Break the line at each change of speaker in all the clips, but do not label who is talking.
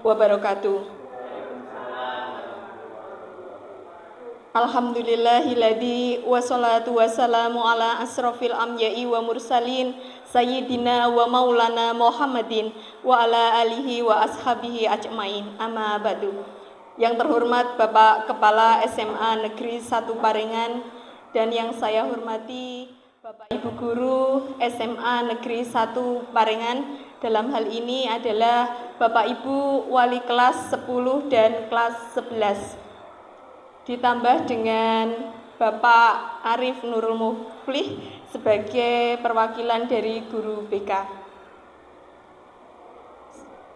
wabarakatuh. Alhamdulillahilladzi wassalatu wassalamu ala asrofil amya'i wa mursalin sayyidina wa maulana Muhammadin wa ala alihi wa ashabihi ajmain, amma ba'du. Yang terhormat Bapak Kepala SMA Negeri 1 Parengan dan yang saya hormati Bapak Ibu Guru SMA Negeri 1 Parengan, dalam hal ini adalah Bapak Ibu Wali kelas 10 dan kelas 11. Ditambah dengan Bapak Arif Nurul Muflih sebagai perwakilan dari guru BK.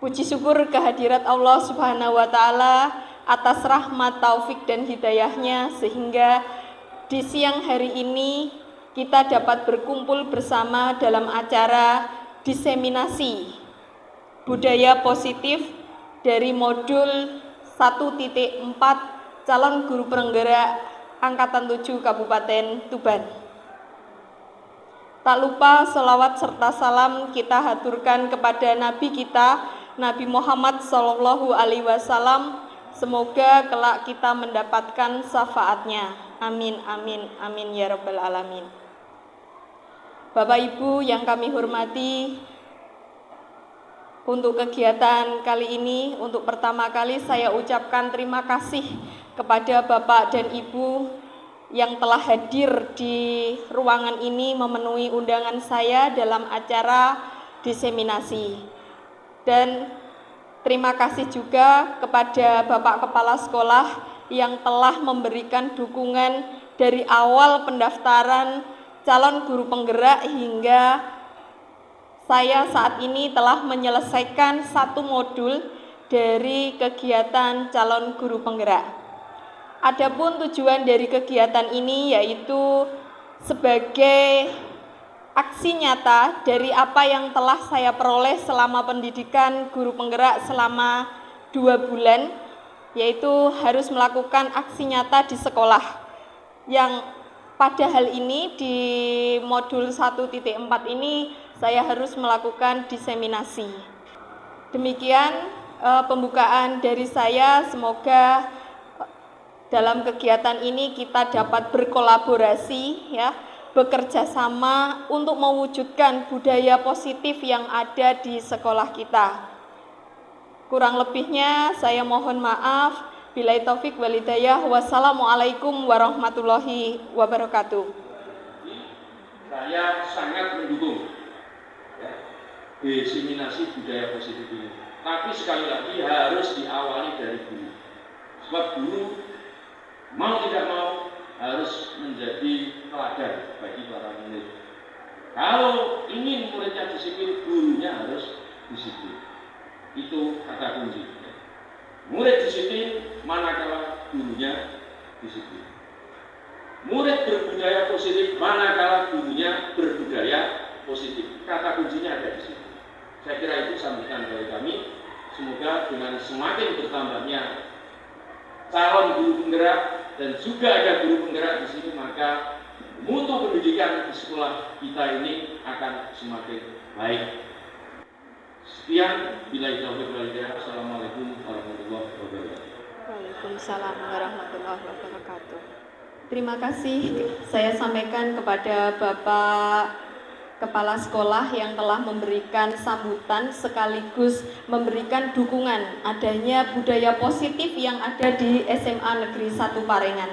Puji syukur kehadirat Allah Subhanahu wa Ta'ala atas rahmat, taufik dan hidayahnya, sehingga di siang hari ini kita dapat berkumpul bersama dalam acara diseminasi budaya positif dari modul 1.4 calon guru penggerak Angkatan 7 Kabupaten Tuban. Tak lupa selawat serta salam kita haturkan kepada Nabi kita, Nabi Muhammad Sallallahu Alaihi Wasallam. Semoga kelak kita mendapatkan syafaatnya. Amin, amin, amin ya rabbal alamin. Bapak Ibu yang kami hormati, untuk kegiatan kali ini, untuk pertama kali saya ucapkan terima kasih kepada Bapak dan Ibu yang telah hadir di ruangan ini memenuhi undangan saya dalam acara diseminasi. Dan terima kasih juga kepada Bapak Kepala Sekolah yang telah memberikan dukungan dari awal pendaftaran calon guru penggerak hingga saya saat ini telah menyelesaikan satu modul dari kegiatan calon guru penggerak. Adapun tujuan dari kegiatan ini yaitu sebagai aksi nyata dari apa yang telah saya peroleh selama pendidikan guru penggerak selama 2 bulan, yaitu harus melakukan aksi nyata di sekolah, yang pada hal ini di modul 1.4 ini saya harus melakukan diseminasi. Demikian pembukaan dari saya. Semoga dalam kegiatan ini kita dapat berkolaborasi, ya, bekerja sama untuk mewujudkan budaya positif yang ada di sekolah kita. Kurang lebihnya saya mohon maaf. Billahi taufik wal hidayah. Wassalamualaikum warahmatullahi wabarakatuh.
Saya sangat mendukung diseminasi budaya positif ini. Tapi sekali lagi harus diawali dari guru. Sebab guru mau tidak mau harus menjadi teladan bagi para murid. Kalau ingin muridnya disiplin, gurunya harus disiplin. Itu kata kunci. Murid disiplin manakala gurunya disiplin. Murid berbudaya positif manakala gurunya berbudaya positif. Kata kuncinya ada di situ. Saya kira itu sambutan dari kami. Semoga dengan semakin bertambahnya calon guru penggerak dan juga ada guru penggerak di sini, maka mutu pendidikan di sekolah kita ini akan semakin baik. Sekian, billahi taufiq wal hidayah. Assalamualaikum warahmatullahi wabarakatuh.
Waalaikumsalam warahmatullahi wabarakatuh. Terima kasih saya sampaikan kepada Bapak Kepala Sekolah yang telah memberikan sambutan sekaligus memberikan dukungan adanya budaya positif yang ada di SMA Negeri 1 Parengan.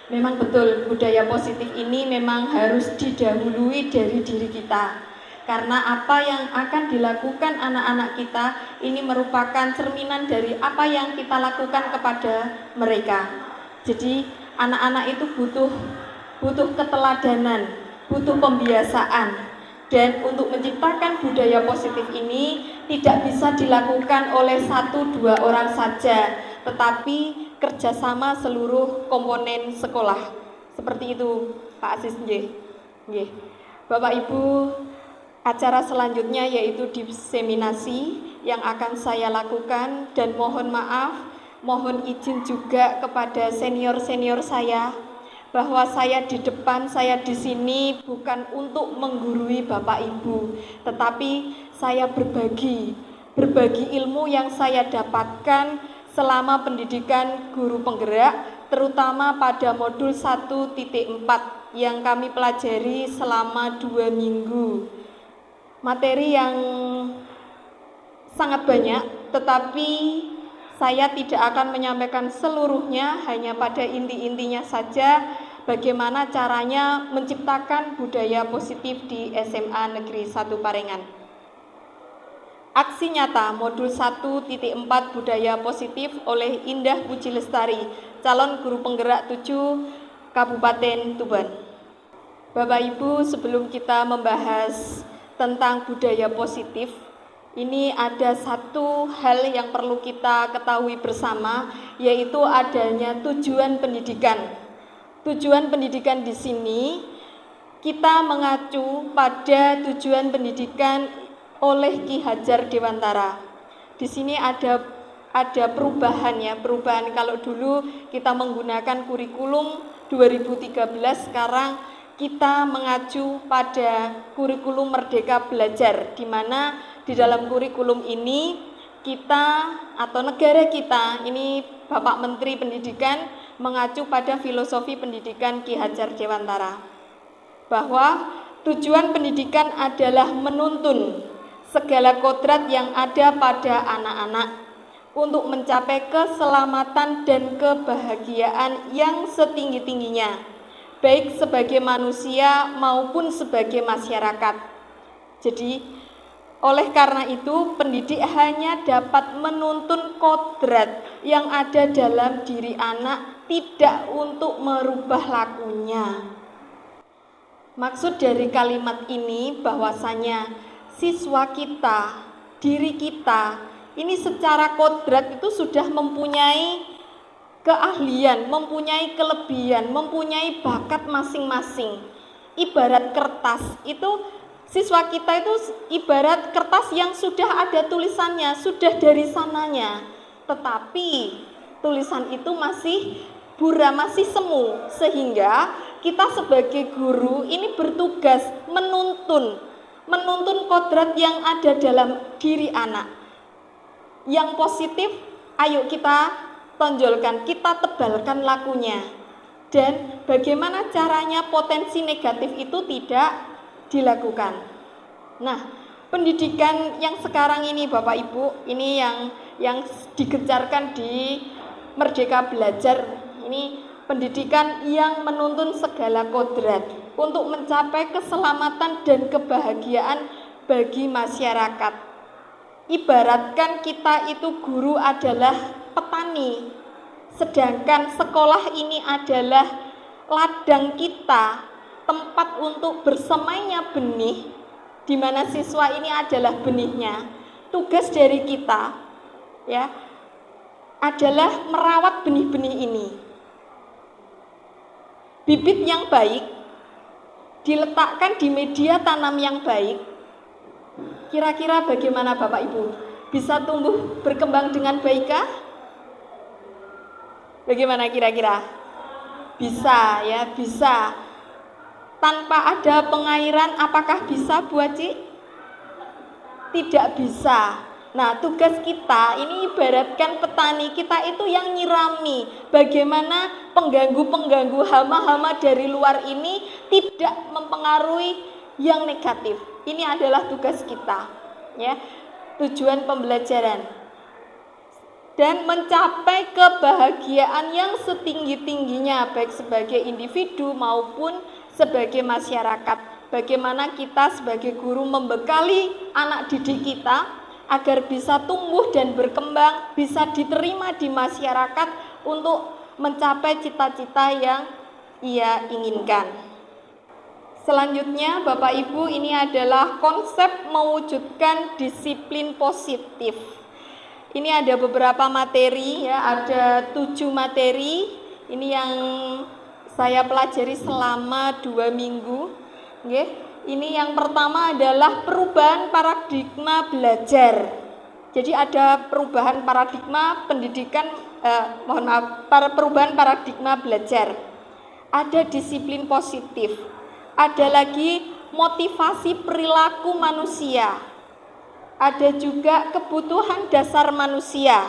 Memang betul, budaya positif ini memang harus didahului dari diri kita. Karena apa yang akan dilakukan anak-anak kita ini merupakan cerminan dari apa yang kita lakukan kepada mereka. Jadi anak-anak itu butuh keteladanan, butuh pembiasaan. Dan untuk menciptakan budaya positif ini tidak bisa dilakukan oleh 1-2 orang saja, tetapi kerjasama seluruh komponen sekolah. Seperti itu, Pak Aziz. Nggih. Bapak Ibu, acara selanjutnya yaitu diseminasi yang akan saya lakukan, dan mohon maaf, mohon izin juga kepada senior-senior saya bahwa saya di depan, saya di sini bukan untuk menggurui Bapak Ibu, tetapi saya berbagi berbagi ilmu yang saya dapatkan selama pendidikan guru penggerak, terutama pada modul 1.4 yang kami pelajari selama 2 minggu. Materi yang sangat banyak, tetapi saya tidak akan menyampaikan seluruhnya, hanya pada inti-intinya saja bagaimana caranya menciptakan budaya positif di SMA Negeri 1 Parengan. Aksi nyata modul 1.4 budaya positif oleh Indah Puji Lestari, calon guru penggerak 7 Kabupaten Tuban. Bapak Ibu, sebelum kita membahas tentang budaya positif, ini ada satu hal yang perlu kita ketahui bersama, yaitu adanya tujuan pendidikan. Tujuan pendidikan di sini kita mengacu pada tujuan pendidikan oleh Ki Hajar Dewantara. Di sini ada perubahan ya, perubahan. Kalau dulu kita menggunakan kurikulum 2013, sekarang kita mengacu pada kurikulum Merdeka Belajar, di mana di dalam kurikulum ini kita atau negara kita, ini Bapak Menteri Pendidikan mengacu pada filosofi pendidikan Ki Hajar Dewantara, bahwa tujuan pendidikan adalah menuntun segala kodrat yang ada pada anak-anak untuk mencapai keselamatan dan kebahagiaan yang setinggi-tingginya, baik sebagai manusia maupun sebagai masyarakat. Jadi oleh karena itu, pendidik hanya dapat menuntun kodrat yang ada dalam diri anak, tidak untuk merubah lakunya. Maksud dari kalimat ini bahwasanya siswa kita, diri kita, ini secara kodrat itu sudah mempunyai keahlian, mempunyai kelebihan, mempunyai bakat masing-masing. Ibarat kertas itu, siswa kita itu ibarat kertas yang sudah ada tulisannya, sudah dari sananya, tetapi tulisan itu masih buram, masih semu, sehingga kita sebagai guru ini bertugas menuntun kodrat yang ada dalam diri anak. Yang positif, ayo kita tonjolkan, kita tebalkan lakunya. Dan bagaimana caranya potensi negatif itu tidak dilakukan. Nah, pendidikan yang sekarang ini Bapak Ibu, ini yang digencarkan di Merdeka Belajar, ini pendidikan yang menuntun segala kodrat untuk mencapai keselamatan dan kebahagiaan bagi masyarakat. Ibaratkan kita itu guru adalah petani, sedangkan sekolah ini adalah ladang kita, tempat untuk bersemainya benih, di mana siswa ini adalah benihnya. Tugas dari kita ya adalah merawat benih-benih ini. Bibit yang baik diletakkan di media tanam yang baik. Kira-kira bagaimana Bapak Ibu? Bisa tumbuh berkembang dengan baikkah? Bagaimana kira-kira? Bisa ya, bisa. Tanpa ada pengairan, apakah bisa Bu Aci? Tidak bisa. Nah, tugas kita ini ibaratkan petani, kita itu yang nyirami. Bagaimana pengganggu-pengganggu hama-hama dari luar ini tidak mempengaruhi yang negatif. Ini adalah tugas kita, ya. Tujuan pembelajaran. Dan mencapai kebahagiaan yang setinggi-tingginya, baik sebagai individu maupun sebagai masyarakat. Bagaimana kita sebagai guru membekali anak didik kita agar bisa tumbuh dan berkembang, bisa diterima di masyarakat untuk mencapai cita-cita yang ia inginkan. Selanjutnya Bapak Ibu, ini adalah konsep mewujudkan disiplin positif. Ini ada beberapa materi ya, ada 7 materi. Ini yang saya pelajari selama 2 minggu. Ini yang pertama adalah perubahan paradigma belajar. Jadi ada perubahan paradigma pendidikan, perubahan paradigma belajar. Ada disiplin positif. Ada lagi motivasi perilaku manusia. ada juga kebutuhan dasar manusia,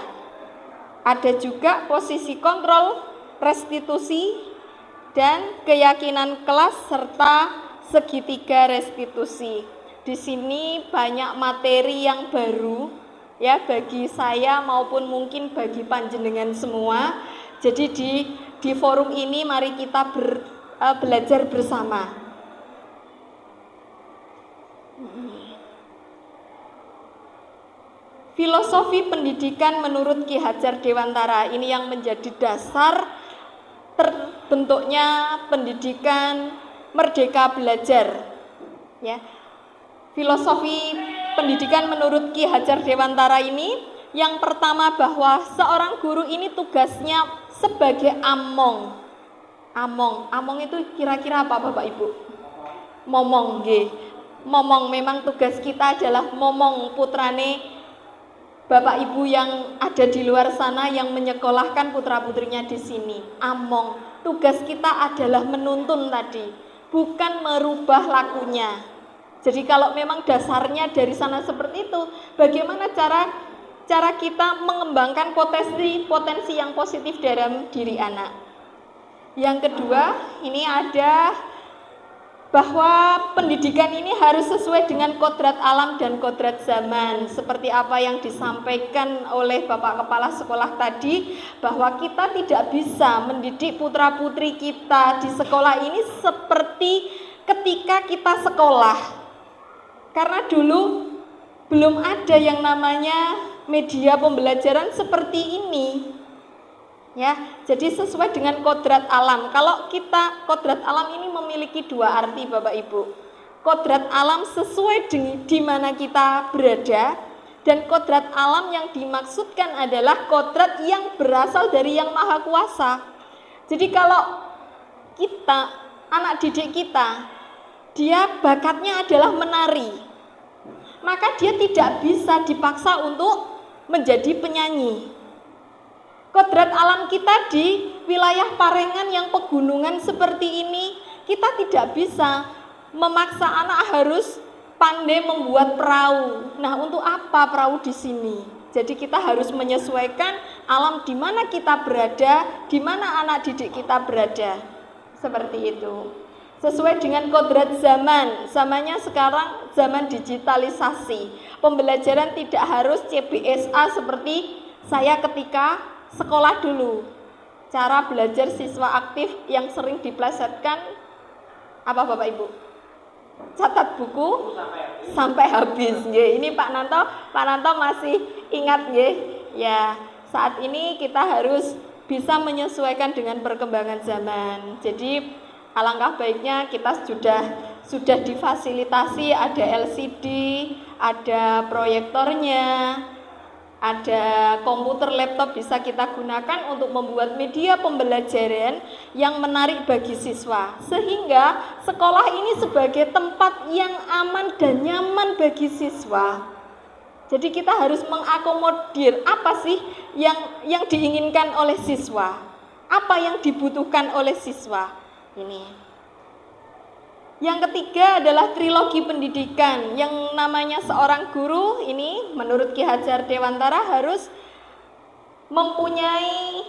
ada juga posisi kontrol, restitusi, dan keyakinan kelas serta segitiga restitusi. Di sini banyak materi yang baru ya bagi saya maupun mungkin bagi panjenengan semua. Jadi di forum ini mari kita belajar bersama. Filosofi pendidikan menurut Ki Hajar Dewantara ini yang menjadi dasar terbentuknya pendidikan merdeka belajar. Ya. Filosofi pendidikan menurut Ki Hajar Dewantara ini yang pertama bahwa seorang guru ini tugasnya sebagai among. Among itu kira-kira apa Bapak Ibu? Momong nggih. Momong, memang tugas kita adalah momong putrane Bapak Ibu yang ada di luar sana yang menyekolahkan putra-putrinya di sini. Among, tugas kita adalah menuntun tadi, bukan merubah lakunya. Jadi kalau memang dasarnya dari sana seperti itu, bagaimana cara kita mengembangkan potensi yang positif dalam diri anak. Yang kedua, ini ada bahwa pendidikan ini harus sesuai dengan kodrat alam dan kodrat zaman, seperti apa yang disampaikan oleh Bapak Kepala Sekolah tadi, bahwa kita tidak bisa mendidik putra-putri kita di sekolah ini seperti ketika kita sekolah, karena dulu belum ada yang namanya media pembelajaran seperti ini. Ya, jadi sesuai dengan kodrat alam. Kalau kita kodrat alam ini memiliki dua arti Bapak Ibu. Kodrat alam sesuai di mana kita berada, dan kodrat alam yang dimaksudkan adalah kodrat yang berasal dari Yang Maha Kuasa. Jadi kalau kita, anak didik kita, dia bakatnya adalah menari, maka dia tidak bisa dipaksa untuk menjadi penyanyi. Kodrat alam kita di wilayah Parengan yang pegunungan seperti ini, kita tidak bisa memaksa anak harus pandai membuat perahu. Nah, untuk apa perahu di sini? Jadi kita harus menyesuaikan alam di mana kita berada, di mana anak didik kita berada. Seperti itu. Sesuai dengan kodrat zaman. Zamannya sekarang zaman digitalisasi. Pembelajaran tidak harus CBSA seperti saya ketika sekolah dulu. Cara belajar siswa aktif yang sering diplesetkan apa Bapak Ibu? Catat buku sampai habis. Ini Pak Nanto masih ingat nggih? Ya, saat ini kita harus bisa menyesuaikan dengan perkembangan zaman. Jadi alangkah baiknya kita sudah difasilitasi, ada LCD, ada proyektornya, ada komputer, laptop bisa kita gunakan untuk membuat media pembelajaran yang menarik bagi siswa, sehingga sekolah ini sebagai tempat yang aman dan nyaman bagi siswa. Jadi kita harus mengakomodir apa sih yang diinginkan oleh siswa, apa yang dibutuhkan oleh siswa ini. Yang ketiga adalah trilogi pendidikan. Yang namanya seorang guru ini menurut Ki Hajar Dewantara harus mempunyai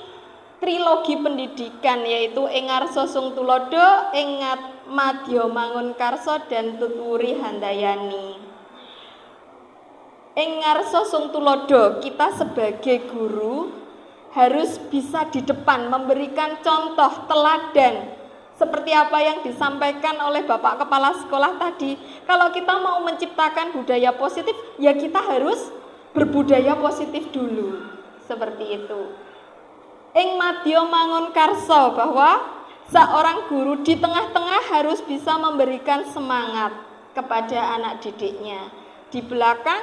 trilogi pendidikan, yaitu Engarso Sung Tulodo, Engat Madya Mangun Karso, dan Tutwuri Handayani. Engarso Sung Tulodo, kita sebagai guru harus bisa di depan memberikan contoh teladan seperti apa yang disampaikan oleh Bapak Kepala Sekolah tadi. Kalau kita mau menciptakan budaya positif, ya kita harus berbudaya positif dulu. Seperti itu. Ing Madya Mangun Karso, bahwa seorang guru di tengah-tengah harus bisa memberikan semangat kepada anak didiknya. Di belakang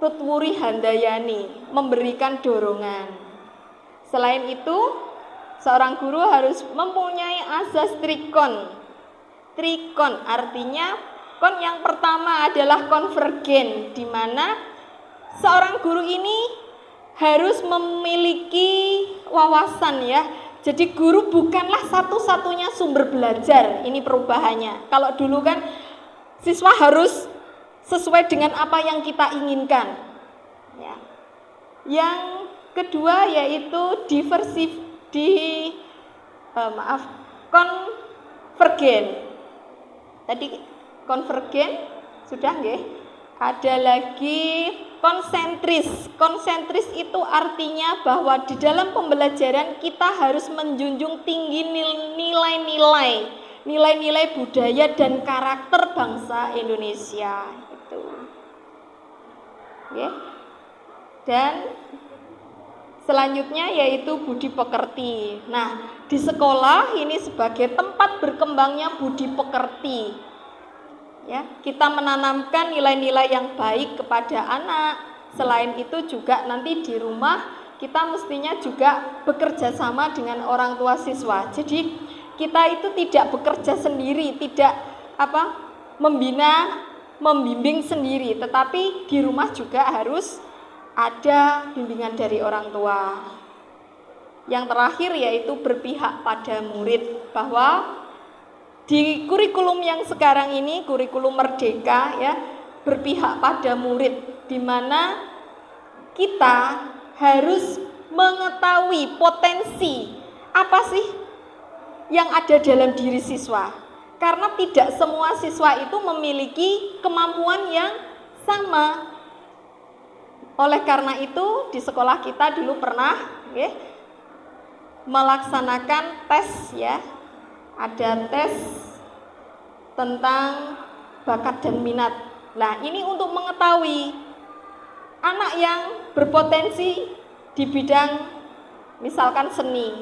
Tutwuri Handayani memberikan dorongan. Selain itu, seorang guru harus mempunyai asas trikon. Trikon artinya kon yang pertama adalah konvergen, di mana seorang guru ini harus memiliki wawasan ya. Jadi guru bukanlah satu-satunya sumber belajar. Ini perubahannya. Kalau dulu kan siswa harus sesuai dengan apa yang kita inginkan. Ya. Yang kedua yaitu konvergen. Tadi konvergen sudah nggih? Ada lagi konsentris. Konsentris itu artinya bahwa di dalam pembelajaran kita harus menjunjung tinggi nilai-nilai budaya dan karakter bangsa Indonesia itu. Ya. Dan selanjutnya yaitu budi pekerti. Nah, di sekolah ini sebagai tempat berkembangnya budi pekerti. Ya, kita menanamkan nilai-nilai yang baik kepada anak. Selain itu juga nanti di rumah kita mestinya juga bekerja sama dengan orang tua siswa. Jadi kita itu tidak bekerja sendiri, tidak membimbing sendiri, tetapi di rumah juga harus ada bimbingan dari orang tua. Yang terakhir yaitu berpihak pada murid, bahwa di kurikulum yang sekarang ini, kurikulum merdeka ya, berpihak pada murid, di mana kita harus mengetahui potensi apa sih yang ada dalam diri siswa. Karena tidak semua siswa itu memiliki kemampuan yang sama. Oleh karena itu, di sekolah kita dulu pernah melaksanakan tes ya. Ada tes tentang bakat dan minat. Nah, ini untuk mengetahui anak yang berpotensi di bidang misalkan seni.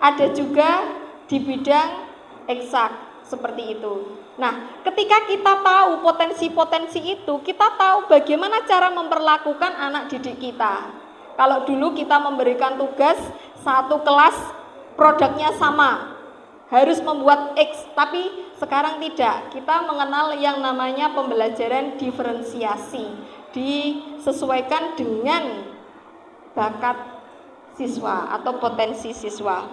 Ada juga di bidang eksak, seperti itu. Nah, ketika kita tahu potensi-potensi itu, kita tahu bagaimana cara memperlakukan anak didik kita. Kalau dulu kita memberikan tugas satu kelas produknya sama, harus membuat X, tapi sekarang tidak. Kita mengenal yang namanya pembelajaran diferensiasi, disesuaikan dengan bakat siswa atau potensi siswa.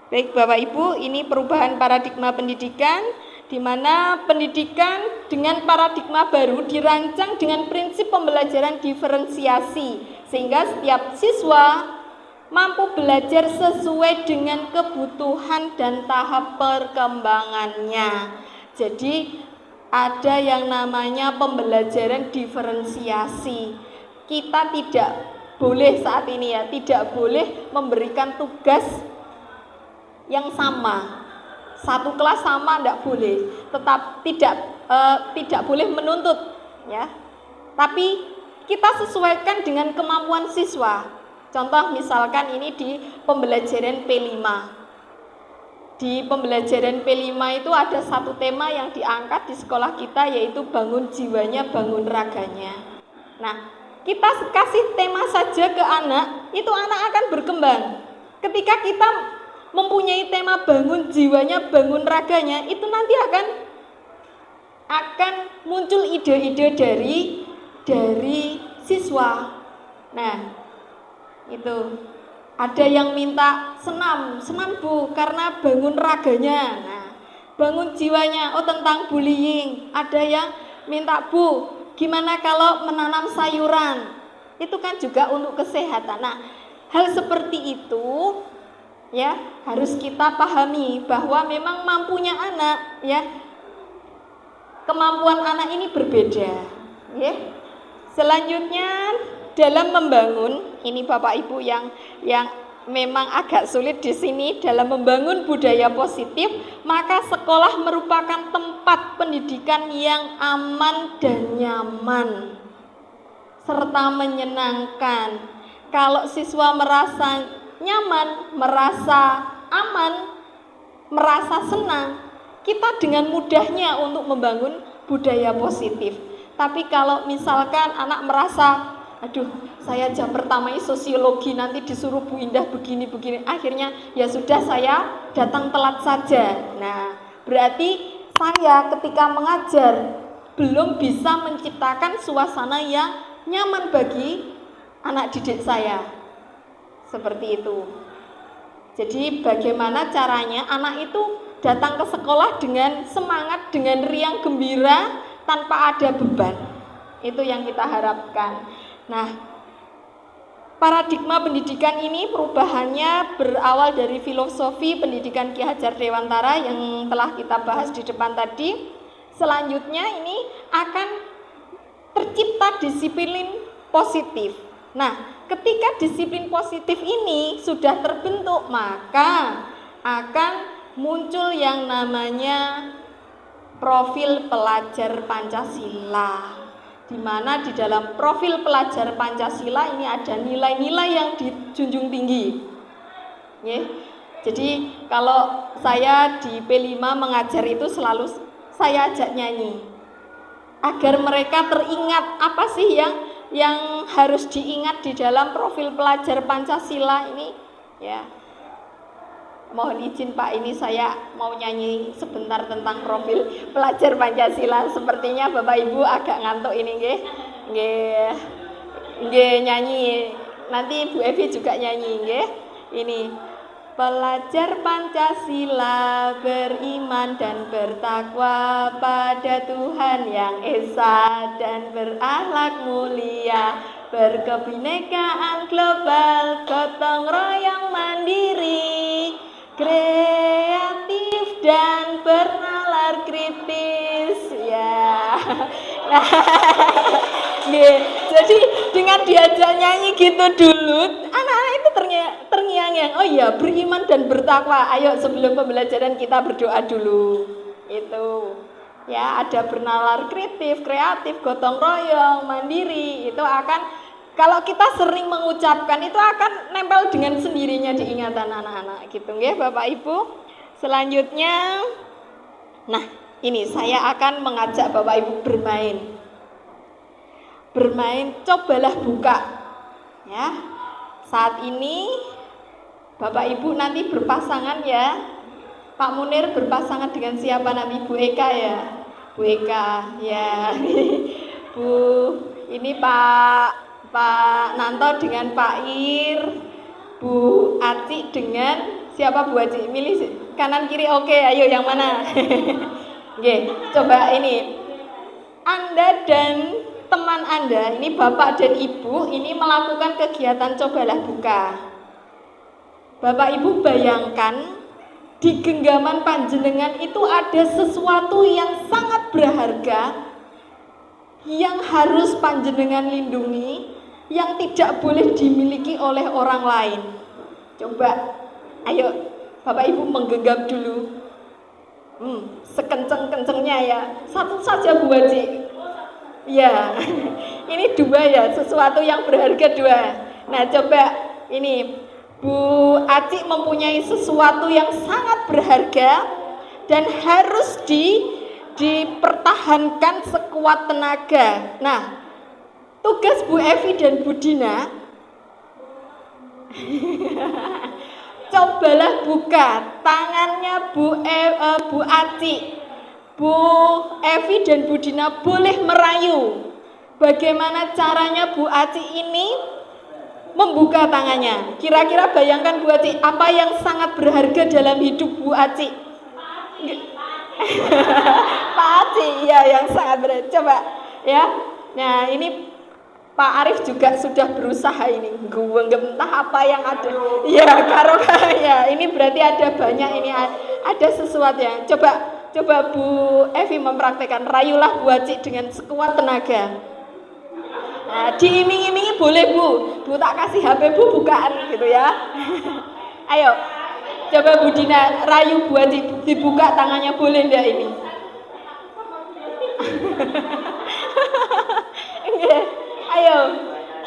Baik Bapak Ibu, ini perubahan paradigma pendidikan, di mana pendidikan dengan paradigma baru dirancang dengan prinsip pembelajaran diferensiasi, sehingga setiap siswa mampu belajar sesuai dengan kebutuhan dan tahap perkembangannya. Jadi ada yang namanya pembelajaran diferensiasi. Kita tidak boleh saat ini ya, tidak boleh memberikan tugas yang sama. Satu kelas sama tidak boleh. Tetap tidak boleh menuntut ya. Tapi kita sesuaikan dengan kemampuan siswa. Contoh misalkan ini di pembelajaran P5. Di pembelajaran P5 itu ada satu tema yang diangkat di sekolah kita, yaitu bangun jiwanya, bangun raganya. Nah, kita kasih tema saja ke anak, itu anak akan berkembang. Ketika kita mempunyai tema bangun jiwanya, bangun raganya, itu nanti akan muncul ide-ide dari siswa. Nah, itu ada yang minta senam Bu karena bangun raganya. Nah, bangun jiwanya tentang bullying. Ada yang minta Bu, gimana kalau menanam sayuran? Itu kan juga untuk kesehatan. Nah, hal seperti itu ya harus kita pahami bahwa memang mampunya anak ya, kemampuan anak ini berbeda ya. Selanjutnya dalam membangun, ini Bapak Ibu yang memang agak sulit di sini, dalam membangun budaya positif, maka sekolah merupakan tempat pendidikan yang aman dan nyaman serta menyenangkan. Kalau siswa merasa nyaman, merasa aman, merasa senang, kita dengan mudahnya untuk membangun budaya positif. Tapi kalau misalkan anak merasa, aduh, saya jam pertama ini sosiologi, nanti disuruh Bu Indah begini-begini, akhirnya ya sudah saya datang telat saja. Nah, berarti saya ketika mengajar belum bisa menciptakan suasana yang nyaman bagi anak didik saya. Seperti itu. Jadi bagaimana caranya anak itu datang ke sekolah dengan semangat, dengan riang gembira, tanpa ada beban. Itu yang kita harapkan. Nah, paradigma pendidikan ini perubahannya berawal dari filosofi pendidikan Ki Hajar Dewantara yang telah kita bahas di depan tadi. Selanjutnya ini akan tercipta disiplin positif. Nah, ketika disiplin positif ini sudah terbentuk, maka akan muncul yang namanya profil pelajar Pancasila, di mana di dalam profil pelajar Pancasila ini ada nilai-nilai yang dijunjung tinggi. Jadi kalau saya di P5 mengajar itu selalu saya ajak nyanyi, agar mereka teringat apa sih yang harus diingat di dalam profil pelajar Pancasila ini, ya. Mohon izin Pak, ini saya mau nyanyi sebentar tentang profil pelajar Pancasila. Sepertinya Bapak Ibu agak ngantuk ini, nggih nyanyi. Nanti Bu Evi juga nyanyi, nggih. Ini pelajar Pancasila beriman dan bertakwa pada Tuhan yang esa dan berakhlak mulia, berkebinekaan global, gotong royong mandiri, kreatif dan bernalar kritis, ya. Nah, jadi dengan diajak nyanyi gitu dulu, anak-anak itu terngiang-ngiang. Oh iya, beriman dan bertakwa. Ayo sebelum pembelajaran kita berdoa dulu. Itu, ya, ada bernalar kritis, kreatif, gotong royong, mandiri. Itu akan, kalau kita sering mengucapkan, itu akan nempel dengan sendirinya di ingatan anak-anak gitu, nggih Bapak Ibu. Selanjutnya, nah ini saya akan mengajak Bapak Ibu bermain. Cobalah buka, ya. Saat ini Bapak Ibu nanti berpasangan, ya. Pak Munir berpasangan dengan siapa nanti? Bu Eka, ya. Bu Eka, ya. Bu, ini Pak Nanto dengan Pak Ir, Bu Aci dengan siapa Bu Aci? Milih kanan kiri, oke, ayo yang mana? Oke, coba ini. Anda dan teman Anda, ini Bapak dan Ibu, ini melakukan kegiatan cobalah buka. Bapak Ibu bayangkan di genggaman panjenengan itu ada sesuatu yang sangat berharga yang harus panjenengan lindungi, yang tidak boleh dimiliki oleh orang lain. Coba, ayo Bapak Ibu menggenggam dulu. Sekenceng-kencengnya ya. Satu saja Bu Haji. Ya, ini dua ya, sesuatu yang berharga dua. Nah coba ini, Bu Aci mempunyai sesuatu yang sangat berharga dan harus dipertahankan sekuat tenaga. Nah, tugas Bu Evi dan Bu Dina, cobalah buka tangannya Bu Aci. Bu Evi dan Bu Dina boleh merayu. Bagaimana caranya Bu Aci ini membuka tangannya? Kira-kira bayangkan Bu Aci, apa yang sangat berharga dalam hidup Bu Aci? Pak Aci, ya, yang sangat berharga. Coba, ya. Nah, ini Pak Arif juga sudah berusaha ini. Gue entah apa yang ada. Ya, karo ya, ini berarti ada banyak, ini ada sesuatu yang. Coba Bu Evi mempraktekkan, rayulah Bu Aci dengan sekuat tenaga. Nah, diiming-imingi boleh Bu tak kasih HP Bu bukaan gitu ya. Ayo, coba Bu Dina rayu Bu Aci, dibuka tangannya, boleh enggak ini?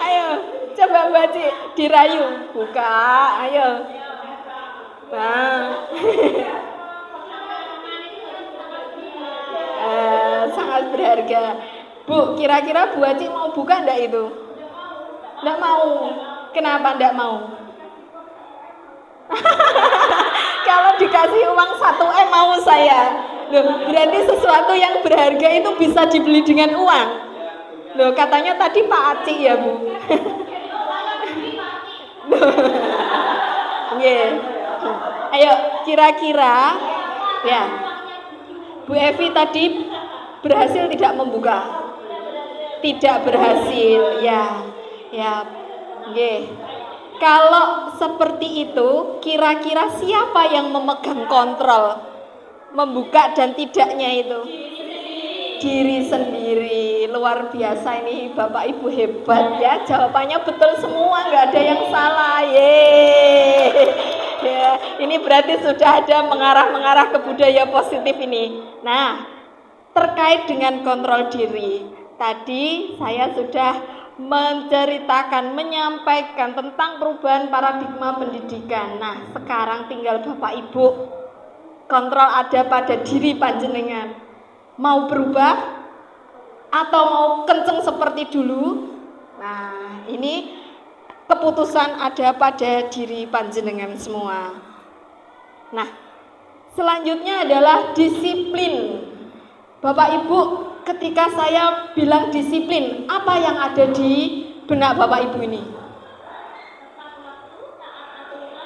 Ayo, coba Bu Aci dirayu, buka, ayo. Nah. Sangat berharga. Bu, kira-kira Bu Aci mau buka enggak itu? Enggak mau. Kenapa enggak mau? Kalau dikasih uang 1M mau saya. Loh, berarti sesuatu yang berharga itu bisa dibeli dengan uang. Loh, katanya tadi Pak Aci ya, Bu. Yeah. Ayo, kira-kira ya. Bu Evi tadi Berhasil tidak membuka? Tidak berhasil, ya. Nggih. Kalau seperti itu, kira-kira siapa yang memegang kontrol membuka dan tidaknya itu? Diri sendiri. Luar biasa ini, Bapak Ibu hebat ya. Jawabannya betul semua, nggak ada yang salah. Ya, ini berarti sudah ada mengarah ke budaya positif ini. Nah, terkait dengan kontrol diri, tadi saya sudah menceritakan, menyampaikan tentang perubahan paradigma pendidikan. Nah, sekarang tinggal Bapak Ibu kontrol ada pada diri panjenengan. Mau berubah atau mau kenceng seperti dulu? Nah, ini keputusan ada pada diri panjenengan semua. Nah, selanjutnya adalah disiplin. Bapak Ibu, ketika saya bilang disiplin, apa yang ada di benak Bapak Ibu ini?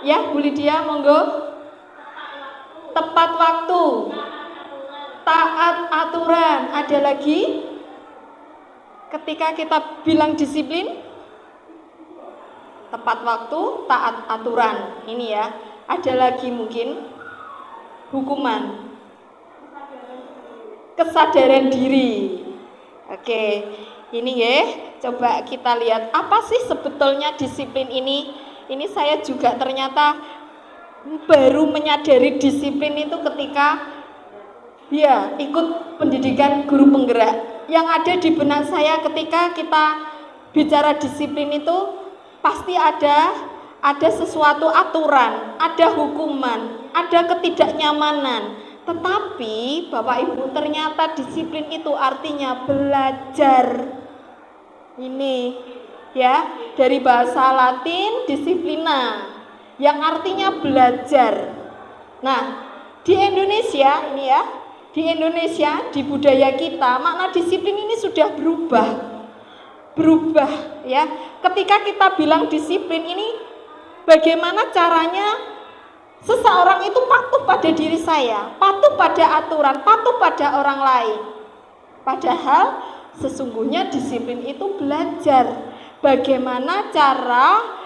Ya, Bu Lydia, monggo. Tepat waktu, taat aturan. Ada lagi? Ketika kita bilang disiplin, tepat waktu, taat aturan. Ini ya. Ada lagi mungkin hukuman, kesadaran diri. Oke, ini ya. Coba kita lihat apa sih sebetulnya disiplin ini. Ini saya juga ternyata baru menyadari disiplin itu ketika ikut pendidikan guru penggerak. Yang ada di benak saya ketika kita bicara disiplin itu pasti ada sesuatu aturan, ada hukuman, ada ketidaknyamanan. Tetapi Bapak Ibu, ternyata disiplin itu artinya belajar. Ini ya, dari bahasa Latin disiplina, yang artinya belajar. Nah, di Indonesia ini ya, di budaya kita, makna disiplin ini sudah berubah ya. Ketika kita bilang disiplin ini, bagaimana caranya seseorang itu patuh pada diri saya, patuh pada aturan, patuh pada orang lain. Padahal sesungguhnya disiplin itu belajar. Bagaimana cara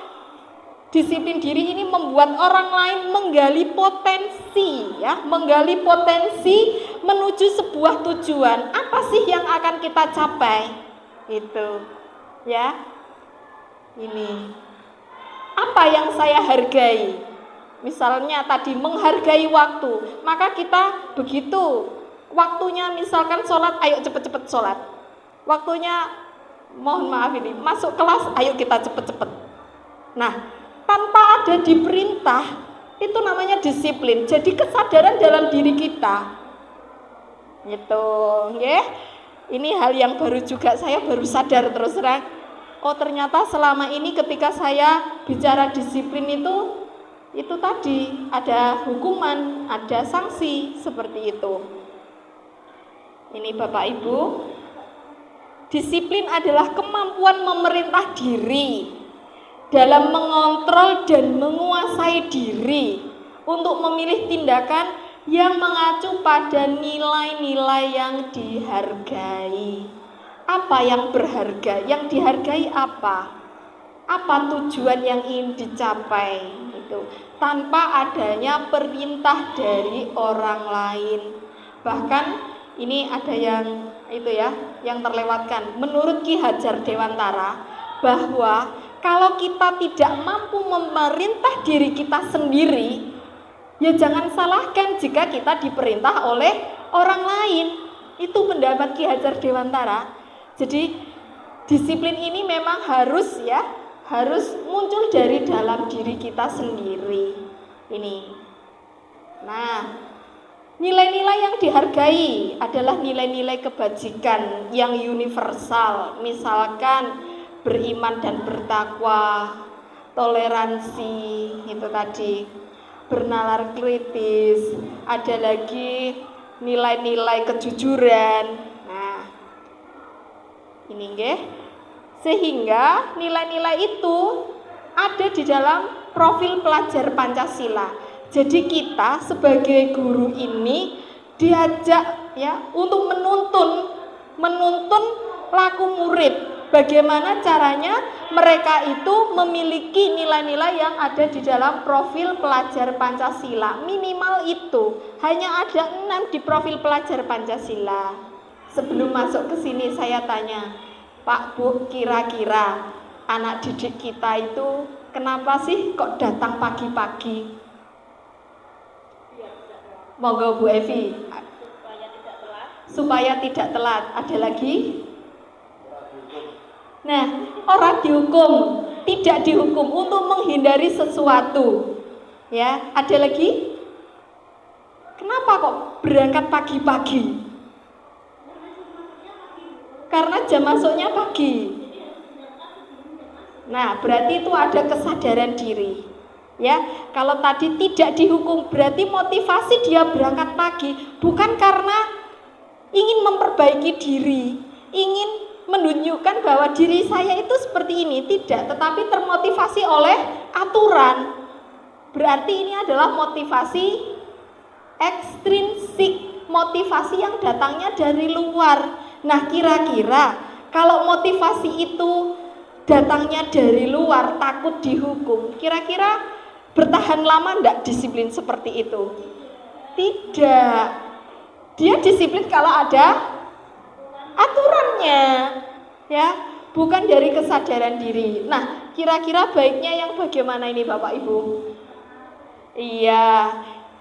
disiplin diri ini membuat orang lain menggali potensi ya, menggali potensi menuju sebuah tujuan. Apa sih yang akan kita capai? Itu ya. Ini. Apa yang saya hargai? Misalnya tadi menghargai waktu, maka kita begitu waktunya misalkan sholat, ayo cepet-cepet sholat. Waktunya, mohon maaf ini, masuk kelas, ayo kita cepet-cepet. Nah, tanpa ada diperintah, itu namanya disiplin. Jadi kesadaran dalam diri kita. Gitu, ya. Ini hal yang baru juga, saya baru sadar terus terang. Oh, ternyata selama ini ketika saya bicara disiplin itu tadi ada hukuman, ada sanksi seperti itu. Ini Bapak Ibu, disiplin adalah kemampuan memerintah diri dalam mengontrol dan menguasai diri untuk memilih tindakan yang mengacu pada nilai-nilai yang dihargai. Apa yang berharga? Yang dihargai apa? Apa tujuan yang ingin dicapai itu tanpa adanya perintah dari orang lain. Bahkan ini ada yang itu ya, yang terlewatkan. Menurut Ki Hajar Dewantara, bahwa kalau kita tidak mampu memerintah diri kita sendiri, ya jangan salahkan jika kita diperintah oleh orang lain. Itu pendapat Ki Hajar Dewantara. Jadi disiplin ini memang harus muncul dari dalam diri kita sendiri. Ini. Nah, nilai-nilai yang dihargai adalah nilai-nilai kebajikan yang universal. Misalkan beriman dan bertakwa, toleransi, itu tadi, bernalar kritis, ada lagi nilai-nilai kejujuran. Nah, ini nggih. Sehingga nilai-nilai itu ada di dalam profil pelajar Pancasila. Jadi kita sebagai guru ini diajak ya untuk menuntun laku murid. Bagaimana caranya mereka itu memiliki nilai-nilai yang ada di dalam profil pelajar Pancasila. Minimal itu. Hanya ada 6 di profil pelajar Pancasila. Sebelum masuk ke sini saya tanya, Pak Bu, kira-kira anak didik kita itu kenapa sih kok datang pagi-pagi? Monggo Bu Evi. Supaya tidak telat. Ada lagi? Nah, orang dihukum, tidak dihukum untuk menghindari sesuatu. Ya, ada lagi? Kenapa kok berangkat pagi-pagi? Karena jam masuknya pagi. Nah, berarti itu ada kesadaran diri. Ya, kalau tadi tidak dihukum berarti motivasi dia berangkat pagi bukan karena ingin memperbaiki diri, ingin menunjukkan bahwa diri saya itu seperti ini, tidak, tetapi termotivasi oleh aturan. Berarti ini adalah motivasi ekstrinsik, motivasi yang datangnya dari luar. Nah, kira-kira kalau motivasi itu datangnya dari luar, takut dihukum, kira-kira bertahan lama enggak disiplin seperti itu? Tidak. Dia disiplin kalau ada aturannya, ya, bukan dari kesadaran diri. Nah, kira-kira baiknya yang bagaimana ini Bapak Ibu? Iya,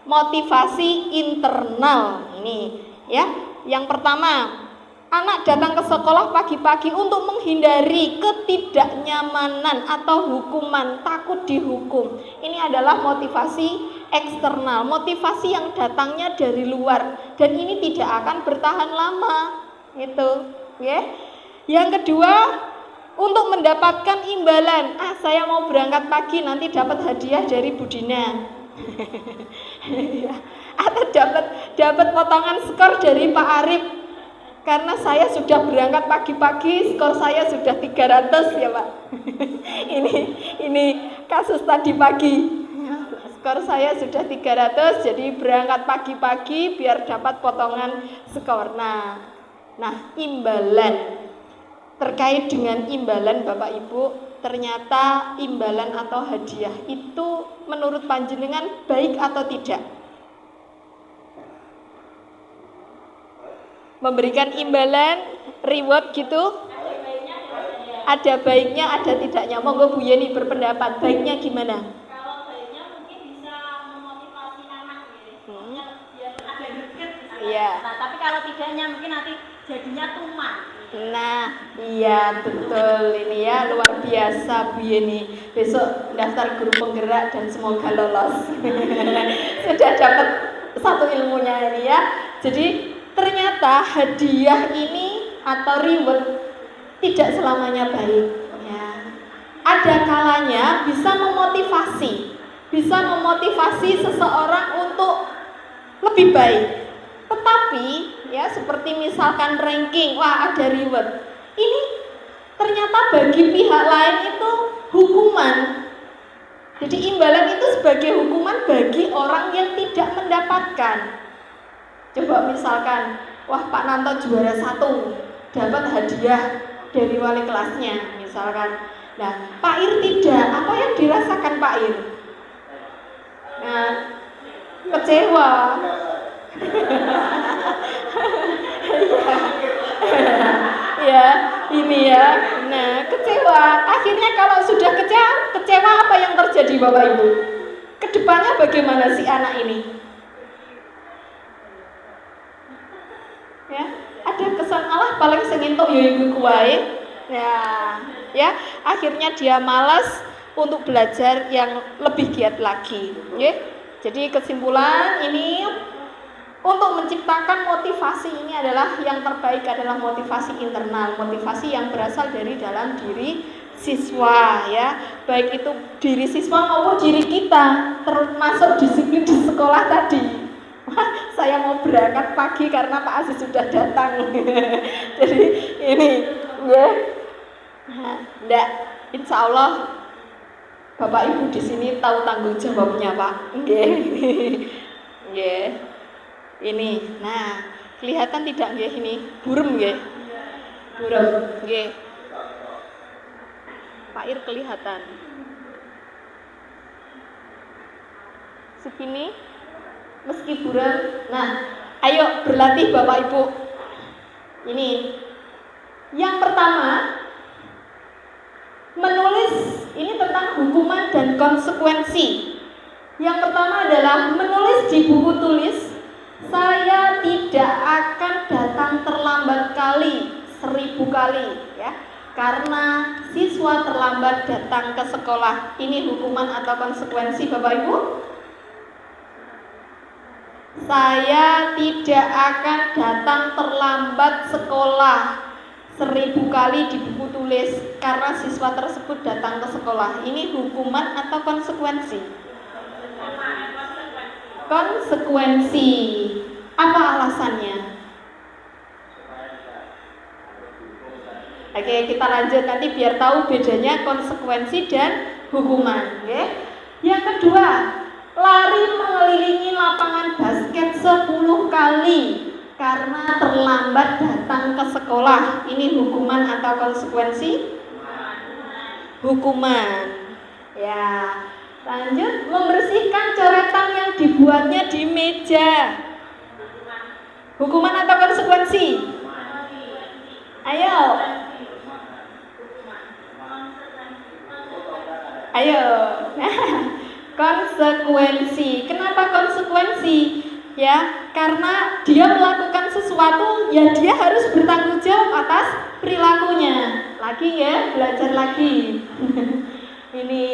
motivasi internal ini, ya. Yang pertama, anak datang ke sekolah pagi-pagi untuk menghindari ketidaknyamanan atau hukuman, takut dihukum. Ini adalah motivasi eksternal, motivasi yang datangnya dari luar, dan ini tidak akan bertahan lama, gitu, ya. Yang kedua, untuk mendapatkan imbalan. Saya mau berangkat pagi, nanti dapat hadiah dari Budina. Atau dapat potongan skor dari Pak Arif. Karena saya sudah berangkat pagi-pagi, skor saya sudah 300 ya Pak. Ini kasus tadi pagi. Skor saya sudah 300, jadi berangkat pagi-pagi biar dapat potongan skor. Nah, imbalan. Terkait dengan imbalan Bapak Ibu, ternyata imbalan atau hadiah itu menurut panjenengan baik atau tidak? Memberikan imbalan, reward gitu? Ada baiknya, ada tidaknya. Monggo Bu Yeni berpendapat, baiknya gimana?
Kalau baiknya mungkin bisa memotivasi anak biar ada greget misalnya.
Iya.
Nah, tapi kalau tidaknya mungkin nanti jadinya tuman.
Nah, iya betul, ini ya luar biasa Bu Yeni. Besok daftar guru penggerak dan semoga lolos. Sudah dapat satu ilmunya ini ya. Jadi ternyata hadiah ini atau reward tidak selamanya baik ya. Ada kalanya bisa memotivasi seseorang untuk lebih baik. Tetapi ya seperti misalkan ranking, wah ada reward. Ini ternyata bagi pihak lain itu hukuman. Jadi imbalan itu sebagai hukuman bagi orang yang tidak mendapatkan. Coba misalkan, wah Pak Nanto juara 1, dapat hadiah dari wali kelasnya misalkan. Nah, Pak Ir tidak, apa yang dirasakan Pak Ir? Nah, kecewa. Ya, ini ya. Nah, kecewa. Akhirnya kalau sudah kecewa apa yang terjadi Bapak Ibu? Kedepannya bagaimana si anak ini? Ya, ada kesan Allah paling sengintok ya ibu kuwae. Ya, akhirnya dia malas untuk belajar yang lebih giat lagi. Ya. Jadi kesimpulan ini untuk menciptakan motivasi ini adalah yang terbaik adalah motivasi internal, motivasi yang berasal dari dalam diri siswa ya, baik itu diri siswa maupun diri kita, termasuk disiplin di sekolah tadi. Saya mau berangkat pagi karena Pak Aziz sudah datang. Jadi ini ya, enggak, insya Allah Bapak Ibu di sini tahu tanggung jawabnya Pak. Nggih. Nggih. Ini, nah Kelihatan tidak nggih ini? Burem nggih? Burem nggih. Pak Ir kelihatan. Segini meski burem. Nah, ayo berlatih Bapak Ibu. Ini yang pertama, menulis ini tentang hukuman dan konsekuensi. Yang pertama adalah menulis di buku tulis, saya tidak akan datang terlambat kali 1000 kali, ya. Karena siswa terlambat datang ke sekolah. Ini hukuman atau konsekuensi Bapak Ibu? Saya tidak akan datang terlambat sekolah 1000 kali di buku tulis karena siswa tersebut datang ke sekolah. Ini hukuman atau konsekuensi? Konsekuensi. Apa alasannya? Oke, kita lanjut nanti biar tahu bedanya konsekuensi dan hukuman. Oke. Yang kedua, lari mengelilingi lapangan basket 10 kali karena terlambat datang ke sekolah. Ini hukuman atau konsekuensi? Hukuman. Ya. Lanjut, membersihkan coretan yang dibuatnya di meja. Hukuman atau konsekuensi? Ayo. Ayo. Konsekuensi. Kenapa konsekuensi? Ya, karena dia melakukan sesuatu, ya dia harus bertanggung jawab atas perilakunya. Lagi ya, belajar lagi. Ini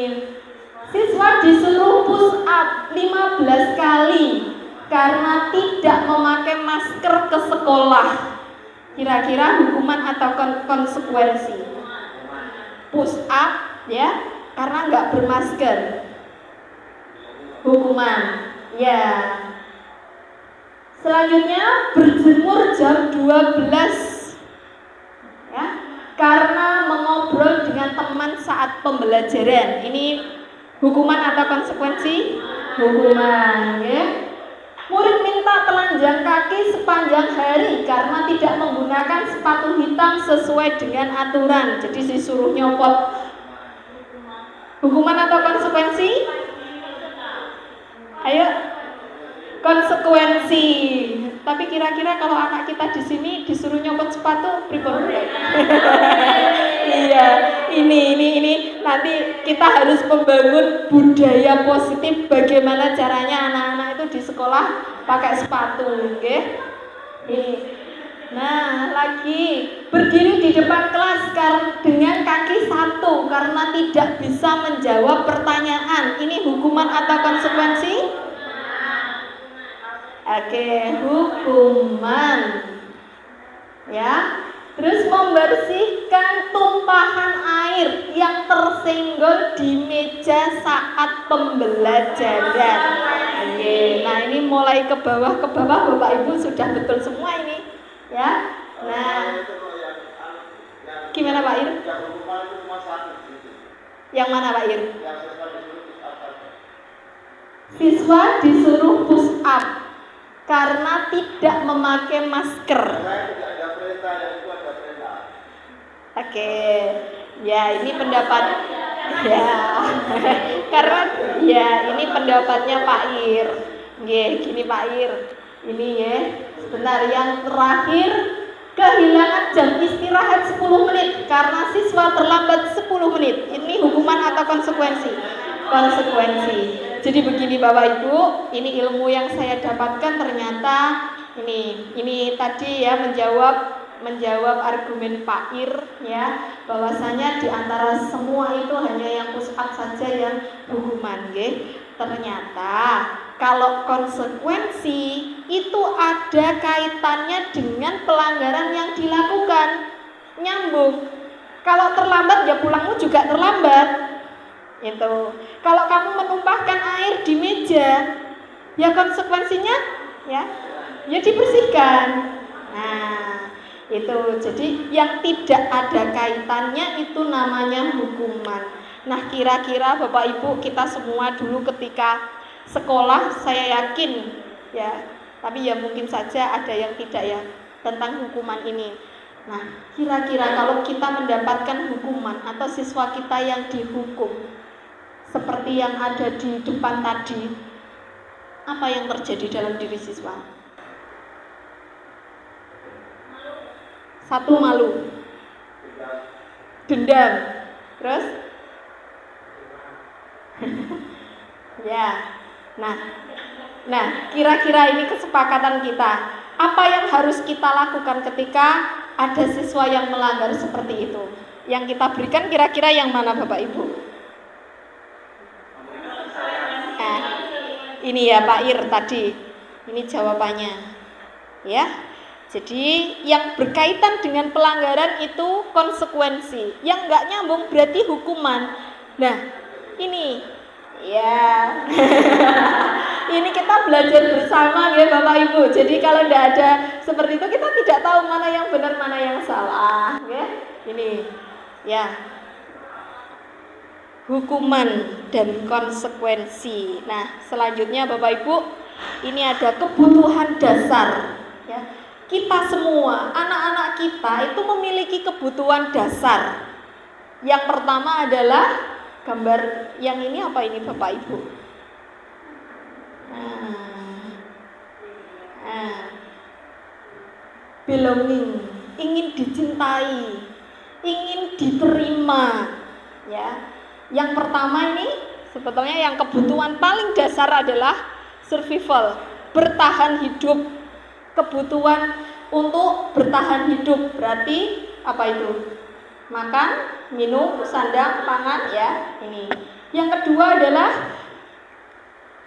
siswa disuruh push up 15 kali karena tidak memakai masker ke sekolah. Kira-kira hukuman atau konsekuensi? Push up ya, karena nggak bermasker. Hukuman. Ya. Selanjutnya berjemur jam 12. Ya, karena mengobrol dengan teman saat pembelajaran. Ini hukuman atau konsekuensi? Hukuman, ya. Murid minta telanjang kaki sepanjang hari karena tidak menggunakan sepatu hitam sesuai dengan aturan. Jadi disuruh nyopot. Hukuman atau konsekuensi? Ayo. Konsekuensi. Tapi kira-kira kalau anak kita di sini disuruh nyopot sepatu, pripun? Iya, ini nanti kita harus membangun budaya positif bagaimana caranya anak-anak itu di sekolah pakai sepatu, oke? Ini. Nah, lagi berdiri di depan kelas dengan kaki satu karena tidak bisa menjawab pertanyaan. Ini hukuman atau konsekuensi? Oke, hukuman. Ya. Terus membersihkan tumpahan air yang tersenggol di meja saat pembelajaran. Oke, nah ini mulai ke bawah Bapak Ibu sudah betul semua ini, ya. Nah, gimana Pak Ir? Yang mana Pak Ir? Siswa disuruh push up karena tidak memakai masker. Oke, ya ini pendapat ya, karena ya ini pendapatnya Pak Ir. Gini Pak Ir, ini ya sebentar yang terakhir kehilangan jam istirahat 10 menit karena siswa terlambat 10 menit. Ini hukuman atau konsekuensi? Konsekuensi. Jadi begini Bapak Ibu, ini ilmu yang saya dapatkan ternyata ini tadi ya menjawab argumen Pak Ir ya, bahwasanya di antara semua itu hanya yang push up saja yang hukuman, nggih. Ternyata kalau konsekuensi itu ada kaitannya dengan pelanggaran yang dilakukan, nyambung. Kalau terlambat ya pulangmu juga terlambat. Itu. Kalau kamu menumpahkan air di meja, ya konsekuensinya ya dibersihkan. Nah, itu. Jadi yang tidak ada kaitannya itu namanya hukuman. Nah, kira-kira Bapak Ibu kita semua dulu ketika sekolah, saya yakin ya Tapi ya mungkin saja ada yang tidak ya tentang hukuman ini. Nah, kira-kira kalau kita mendapatkan hukuman atau siswa kita yang dihukum seperti yang ada di depan tadi, apa yang terjadi dalam diri siswa? Satu, malu, dendam, terus ya, nah kira-kira ini kesepakatan kita. Apa yang harus kita lakukan ketika ada siswa yang melanggar seperti itu? Yang kita berikan kira-kira yang mana Bapak Ibu? Ini ya Pak Ir tadi, ini jawabannya ya. Jadi yang berkaitan dengan pelanggaran itu konsekuensi, yang nggak nyambung berarti hukuman. Nah ini ya ini kita belajar bersama ya Bapak Ibu. Jadi kalau tidak ada seperti itu kita tidak tahu mana yang benar mana yang salah ya. Ini ya, hukuman dan konsekuensi. Nah selanjutnya Bapak Ibu, ini ada kebutuhan dasar ya. Kita semua, anak-anak kita itu memiliki kebutuhan dasar. Yang pertama adalah gambar yang ini apa ini Bapak Ibu? Belonging, ingin dicintai, ingin diterima ya. Yang pertama ini sebetulnya yang kebutuhan paling dasar adalah survival, bertahan hidup. Kebutuhan untuk bertahan hidup berarti apa itu? Makan, minum, sandang, pangan ya. Ini. Yang kedua adalah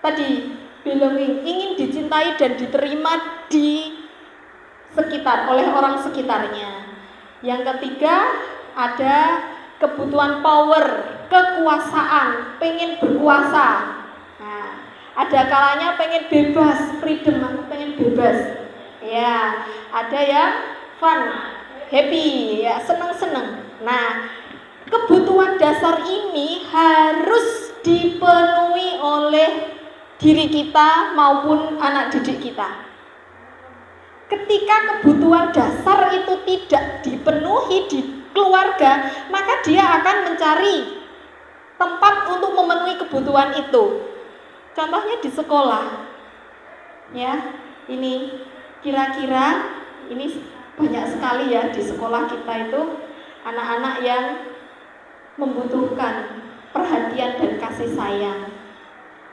tadi belonging, ingin dicintai dan diterima di sekitar oleh orang sekitarnya. Yang ketiga ada kebutuhan power, kekuasaan, pengen berkuasa. Nah, ada kalanya pengen bebas, freedom, aku pengen bebas. Ya, ada yang fun, happy, ya seneng-seneng. Nah, kebutuhan dasar ini harus dipenuhi oleh diri kita maupun anak didik kita. Ketika kebutuhan dasar itu tidak dipenuhi di keluarga, maka dia akan mencari tempat untuk memenuhi kebutuhan itu. Contohnya di sekolah. Ya, ini kira-kira ini banyak sekali ya di sekolah kita itu anak-anak yang membutuhkan perhatian dan kasih sayang.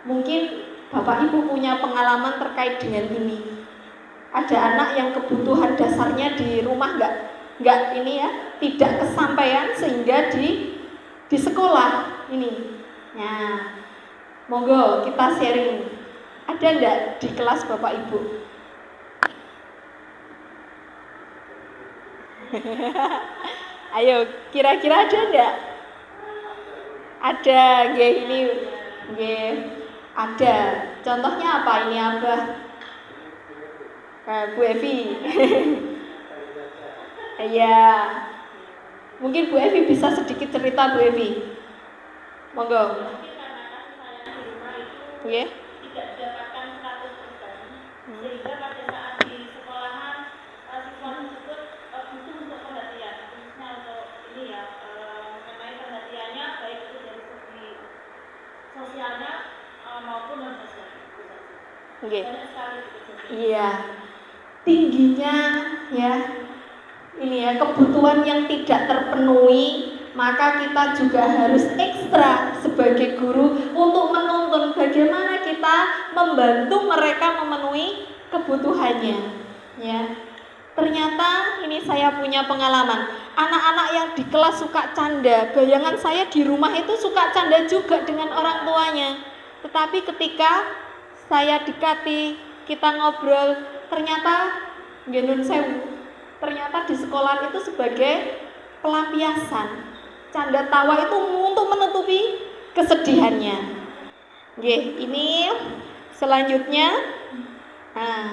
Mungkin Bapak Ibu punya pengalaman terkait dengan ini. Ada anak yang kebutuhan dasarnya di rumah nggak ini ya, tidak kesampaian sehingga di sekolah ini. Nah, monggo kita sharing. Ada nggak di kelas Bapak Ibu? Ayo, kira-kira ada enggak? Ada, nggih ini nggih. Ada. Contohnya apa ini, Abah? Bu Evi. Iya. Mungkin Bu Evi bisa sedikit cerita, Bu Evi. Monggo. Nggih.
Tidak mendapatkan 100%, sehingga pada saat di sekolahan siswa tersebut butuh untuk perhatian, khususnya untuk ini ya, mengenai perhatiannya baik itu dari segi sosialnya maupun non sosial.
Nggih.
Banyak sekali gitu.
Iya. Tingginya ya ini ya kebutuhan yang tidak terpenuhi, maka kita juga harus ekstra sebagai guru untuk menuntun bagaimana kita membantu mereka memenuhi kebutuhannya ya. Ternyata ini saya punya pengalaman, anak-anak yang di kelas suka canda, bayangan saya di rumah itu suka canda juga dengan orang tuanya. Tetapi ketika saya dekati, kita ngobrol, ternyata genun sewu, ternyata di sekolah itu sebagai pelampiasan. Canda tawa itu untuk menutupi kesedihannya. Nggih, ini selanjutnya. Nah,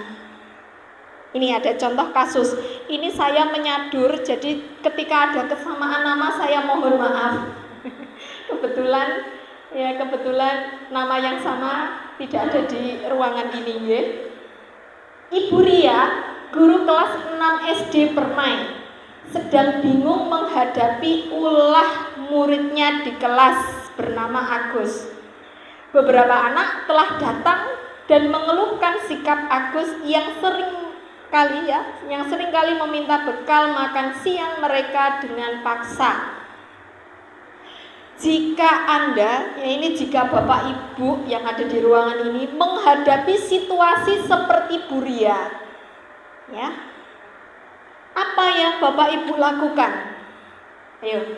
ini ada contoh kasus. Ini saya menyadur, jadi ketika ada kesamaan nama saya mohon maaf. Kebetulan nama yang sama tidak ada di ruangan ini, nggih. Ibu Ria, guru kelas 6 SD bermain, sedang bingung menghadapi ulah muridnya di kelas bernama Agus. Beberapa anak telah datang dan mengeluhkan sikap Agus yang sering kali meminta bekal makan siang mereka dengan paksa. Jika Anda, jika Bapak Ibu yang ada di ruangan ini menghadapi situasi seperti Bu Ria, ya, apa yang Bapak Ibu lakukan? Ayo,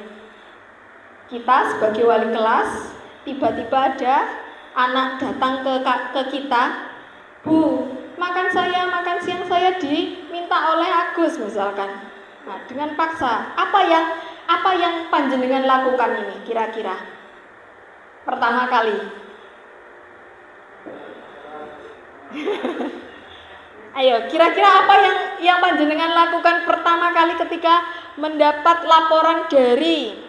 kita sebagai wali kelas, tiba-tiba ada anak datang ke kita, Bu, makan siang saya diminta oleh Agus misalkan. Nah, dengan paksa, apa yang panjenengan lakukan ini kira-kira? Pertama kali. Ayo, kira-kira apa yang panjenengan lakukan pertama kali ketika mendapat laporan dari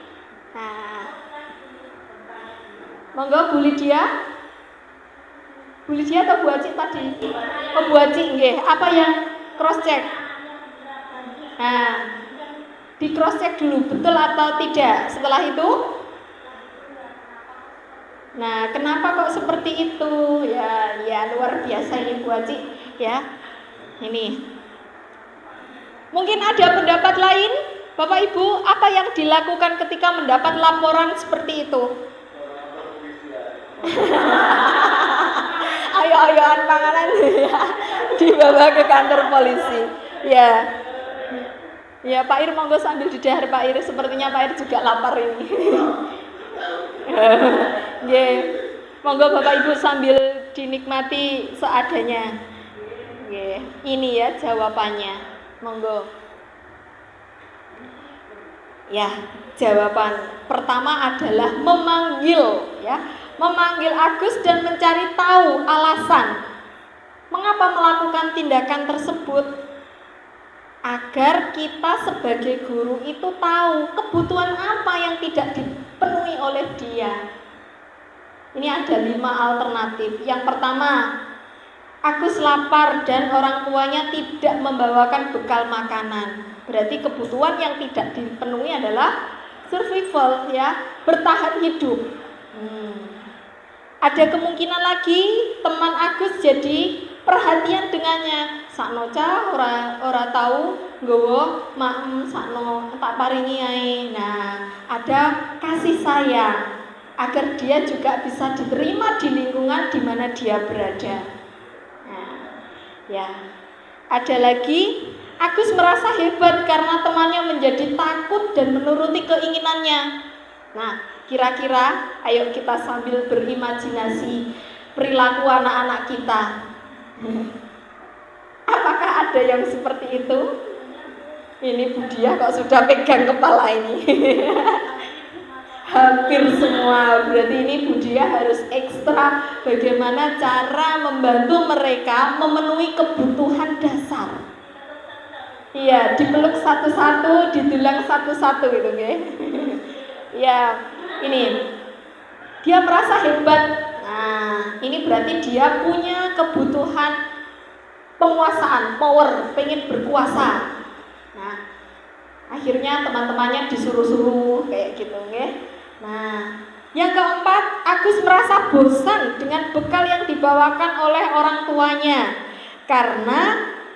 monggo Bu Lydia. Bu Lydia atau Bu Aci tadi? Oh, Bu Aci nggih. Apa yang cross check? Nah, di cross check dulu betul atau tidak. Setelah itu, nah, kenapa kok seperti itu? Ya luar biasa ini Bu Aci, ya. Ini. Mungkin ada pendapat lain, Bapak Ibu, apa yang dilakukan ketika mendapat laporan seperti itu? Ayo-ayoan panganan ya, dibawa ke kantor polisi. Ya. Ya, Pak Ir monggo sambil didahar Pak Ir, sepertinya Pak Ir juga lapar ini. Nggih. Monggo Bapak Ibu sambil dinikmati seadanya. Nggih. Ini ya jawabannya. Monggo. Ya, jawaban pertama adalah memanggil ya. Memanggil Agus dan mencari tahu alasan mengapa melakukan tindakan tersebut, agar kita sebagai guru itu tahu kebutuhan apa yang tidak dipenuhi oleh dia. Ini ada 5 alternatif. Yang pertama, Agus lapar dan orang tuanya tidak membawakan bekal makanan. Berarti kebutuhan yang tidak dipenuhi adalah survival ya, bertahan hidup. Ada kemungkinan lagi teman Agus jadi perhatian dengannya. Sakno cah ora tahu nggawa maem sakno tak paringi ae. Nah, ada kasih sayang agar dia juga bisa diterima di lingkungan di mana dia berada. Nah, ya. Ada lagi Agus merasa hebat karena temannya menjadi takut dan menuruti keinginannya. Nah, kira-kira ayo kita sambil berimajinasi perilaku anak-anak kita. Apakah ada yang seperti itu? Ini Bu Dia kok sudah pegang kepala ini. Hampir semua. Berarti ini Bu Dia harus ekstra bagaimana cara membantu mereka memenuhi kebutuhan dasar. Iya, dipeluk satu-satu, didulang satu-satu gitu, nggih. Ya, ini dia merasa hebat. Nah, ini berarti dia punya kebutuhan penguasaan, power, pengen berkuasa. Nah, akhirnya teman-temannya disuruh-suruh kayak gitu, nggih. Nah, yang keempat, Agus merasa bosan dengan bekal yang dibawakan oleh orang tuanya karena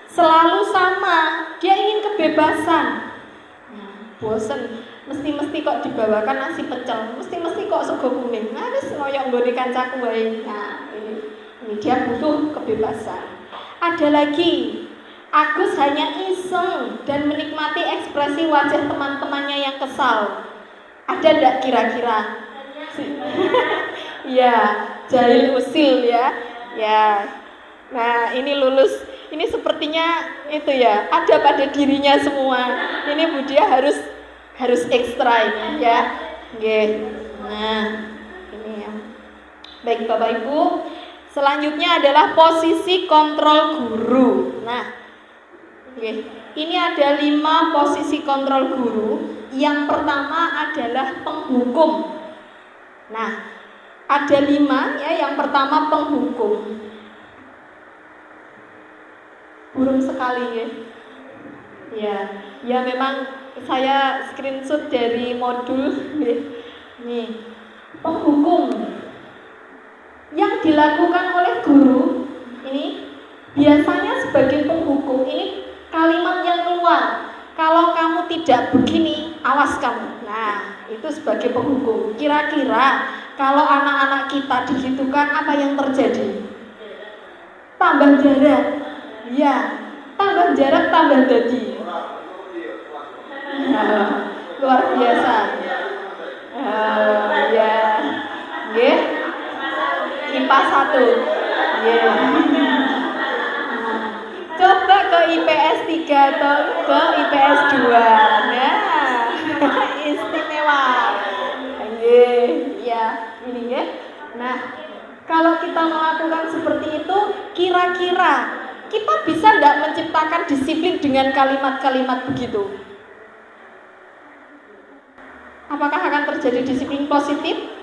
selalu sama, dia ingin kebebasan. Nah, bosan. Mesti kok dibawakan nasi pecel, mesti kok sego kuning. Nah, wis ngoyok nggone kancaku wae. Nah, ini dia butuh kebebasan. Ada lagi, Agus hanya iseng dan menikmati ekspresi wajah teman-temannya yang kesal. Ada enggak kira-kira? Ya, jahil usil ya. Ya. Nah, ini lulus. Ini sepertinya itu ya, ada pada dirinya semua. Ini Bu Dia harus ekstra ini ya. Nggih. Nah, ini ya. Baik Bapak Ibu, selanjutnya adalah posisi kontrol guru. Nah, nggih. Ini ada 5 posisi kontrol guru. Yang pertama adalah penghukum. Nah, ada 5 ya. Yang pertama penghukum. burung sekali ya. Ya memang saya screenshot dari modul nih. Penghukum yang dilakukan oleh guru ini biasanya sebagai penghukum, ini kalimat yang keluar, kalau kamu tidak begini awas kamu. Nah, itu sebagai penghukum. Kira-kira kalau anak-anak kita digitukan, apa yang terjadi? Tambah jarak. Ya, tambah jarak, tambah dadi. Luar biasa. Ya. Nggih. IPA 1. Ya. Coba ke IPS 3 atau ke IPS 2. Nah, istimewa. Ya, ini ya. Nah, kalau kita melakukan seperti itu, kira-kira kita bisa tidak menciptakan disiplin dengan kalimat-kalimat begitu? Apakah akan terjadi disiplin positif?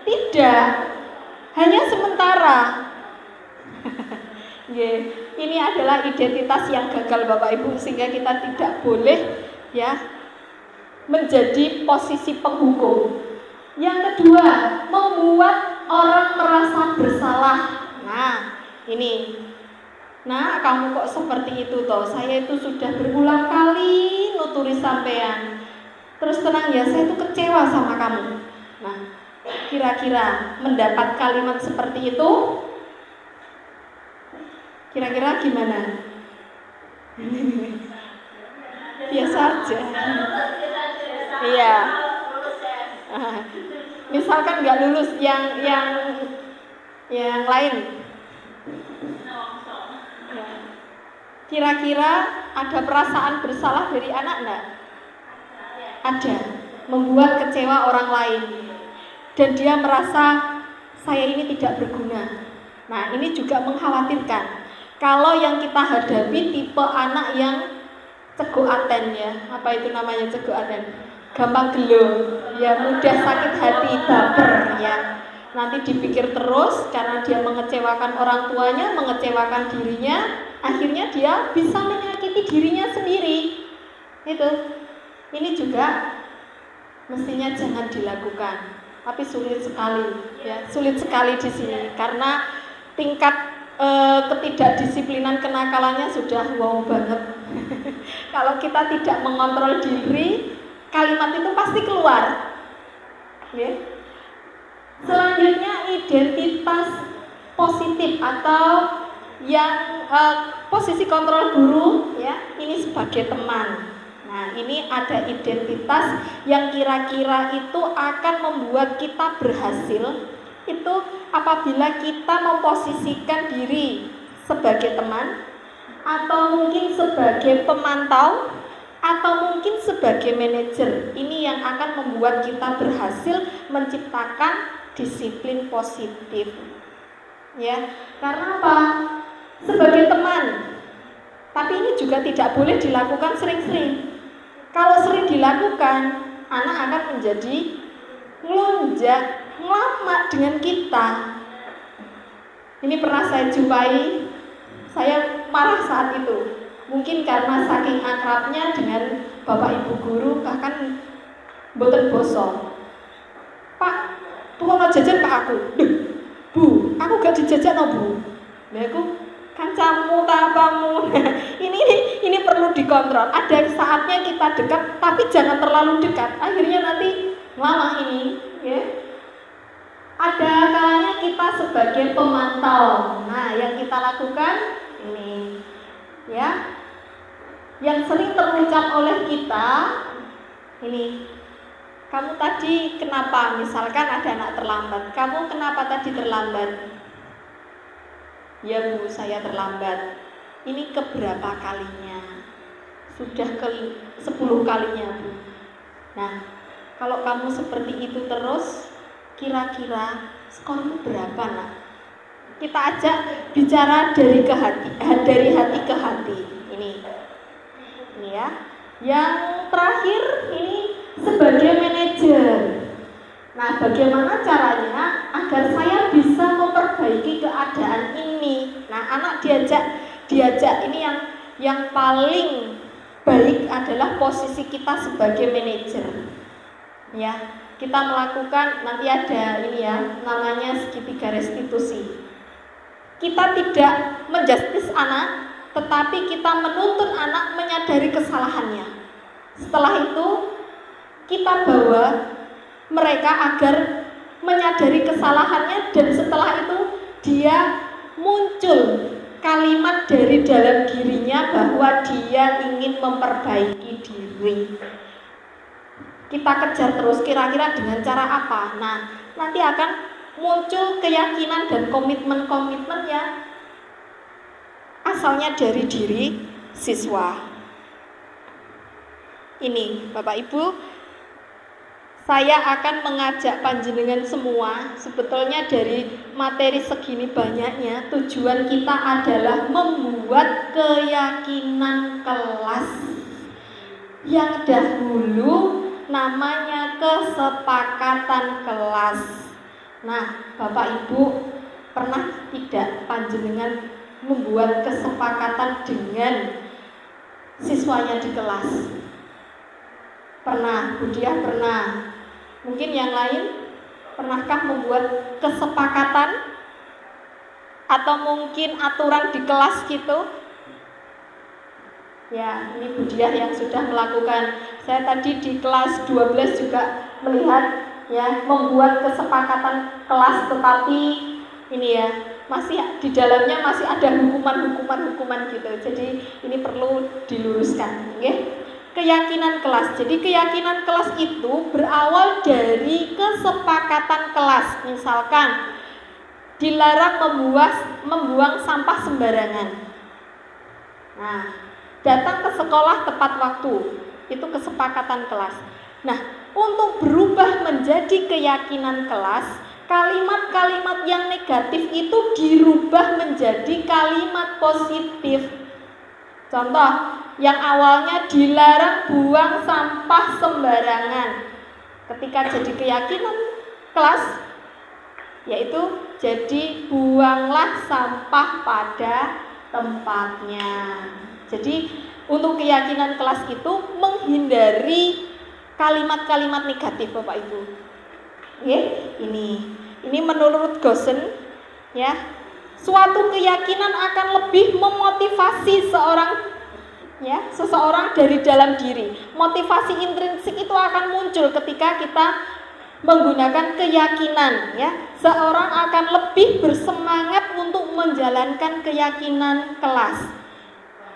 Tidak, hanya sementara. Ini adalah identitas yang gagal Bapak Ibu, sehingga kita tidak boleh ya menjadi posisi penghukum. Yang kedua, membuat orang merasa bersalah. Nah, ini. Nah, kamu kok seperti itu toh? Saya itu sudah berulang kali nuturi sampean. Terus tenang ya, saya itu kecewa sama kamu. Nah, kira-kira mendapat kalimat seperti itu, kira-kira gimana? Biasa aja. Iya. Misalkan nggak lulus, yang lain. Kira-kira ada perasaan bersalah dari anak enggak? Ada. Membuat kecewa orang lain. Dan dia merasa saya ini tidak berguna. Nah, ini juga mengkhawatirkan. Kalau yang kita hadapi tipe anak yang cego aten ya. Apa itu namanya cego aten? Gampang gelo, ya mudah sakit hati, baper ya. Nanti dipikir terus karena dia mengecewakan orang tuanya, mengecewakan dirinya, akhirnya dia bisa menyakiti dirinya sendiri. Ini juga mestinya jangan dilakukan. Tapi sulit sekali, ya sulit sekali di sini karena tingkat ketidakdisiplinan kenakalannya sudah wow banget. Kalau kita tidak mengontrol diri, kalimat itu pasti keluar. Ya. Selanjutnya identitas positif atau yang posisi kontrol guru, ya ini sebagai teman. Nah, ini ada identitas yang kira-kira itu akan membuat kita berhasil. Itu apabila kita memposisikan diri sebagai teman, atau mungkin sebagai pemantau, atau mungkin sebagai manajer. Ini yang akan membuat kita berhasil menciptakan disiplin positif. Ya, karena apa? Sebagai teman. Tapi ini juga tidak boleh dilakukan sering-sering. Kalau sering dilakukan, anak akan menjadi ngelonjak, lama dengan kita. Ini pernah saya jumpai, saya marah saat itu. Mungkin karena saking akrabnya dengan bapak ibu guru, bahkan mboten basa. Pak, tukono jajan Pak aku. Duh, Bu, aku gak dijajan no Bu. Nah aku kancamu tapamu. Ini perlu dikontrol. Ada saatnya kita dekat, tapi jangan terlalu dekat. Akhirnya nanti lama ini, ya. Ada kalanya kita sebagai pemantau. Nah, yang kita lakukan ini, ya, yang sering terucap oleh kita ini. Kamu tadi kenapa? Misalkan ada anak terlambat. Kamu kenapa tadi terlambat? Ya Bu, saya terlambat. Ini keberapa kalinya? Sudah ke 10 kalinya Bu. Nah, kalau kamu seperti itu terus, kira-kira skormu berapa nak? Kita ajak bicara dari hati ke hati. Ini ya. Yang terakhir ini sebagai manajer. Nah, bagaimana caranya agar saya bisa memperbaiki keadaan ini? Nah, anak diajak ini yang paling baik adalah posisi kita sebagai manajer. Ya, kita melakukan nanti ada ini ya, namanya segitiga restitusi. Kita tidak menjustis anak, tetapi kita menuntun anak menyadari kesalahannya. Setelah itu kita bawa mereka agar menyadari kesalahannya, dan setelah itu dia muncul kalimat dari dalam dirinya bahwa dia ingin memperbaiki diri. Kita kejar terus kira-kira dengan cara apa. Nah, nanti akan muncul keyakinan dan komitmen-komitmen yang asalnya dari diri siswa. Ini Bapak Ibu, saya akan mengajak panjenengan semua, sebetulnya dari materi segini banyaknya, tujuan kita adalah membuat keyakinan kelas yang dahulu namanya kesepakatan kelas. Nah, Bapak Ibu, pernah tidak panjenengan membuat kesepakatan dengan siswanya di kelas? Pernah, Budiah pernah. Mungkin yang lain, pernahkah membuat kesepakatan atau mungkin aturan di kelas gitu? Ya, ini Budiah yang sudah melakukan. Saya tadi di kelas 12 juga melihat ya, membuat kesepakatan kelas, tetapi ini ya, masih di dalamnya masih ada hukuman gitu. Jadi ini perlu diluruskan, okay? Keyakinan kelas. Jadi keyakinan kelas itu berawal dari kesepakatan kelas. Misalkan dilarang membuang sampah sembarangan. Nah, datang ke sekolah tepat waktu. Itu kesepakatan kelas. Nah, untuk berubah menjadi keyakinan kelas, kalimat-kalimat yang negatif itu dirubah menjadi kalimat positif. Contoh, yang awalnya dilarang buang sampah sembarangan, ketika jadi keyakinan kelas, yaitu jadi buanglah sampah pada tempatnya. Jadi untuk keyakinan kelas itu menghindari kalimat-kalimat negatif, Bapak Ibu. Oke, ini menurut Gosen ya. Suatu keyakinan akan lebih memotivasi seseorang dari dalam diri. Motivasi intrinsik itu akan muncul ketika kita menggunakan keyakinan ya. Seorang akan lebih bersemangat untuk menjalankan keyakinan kelas.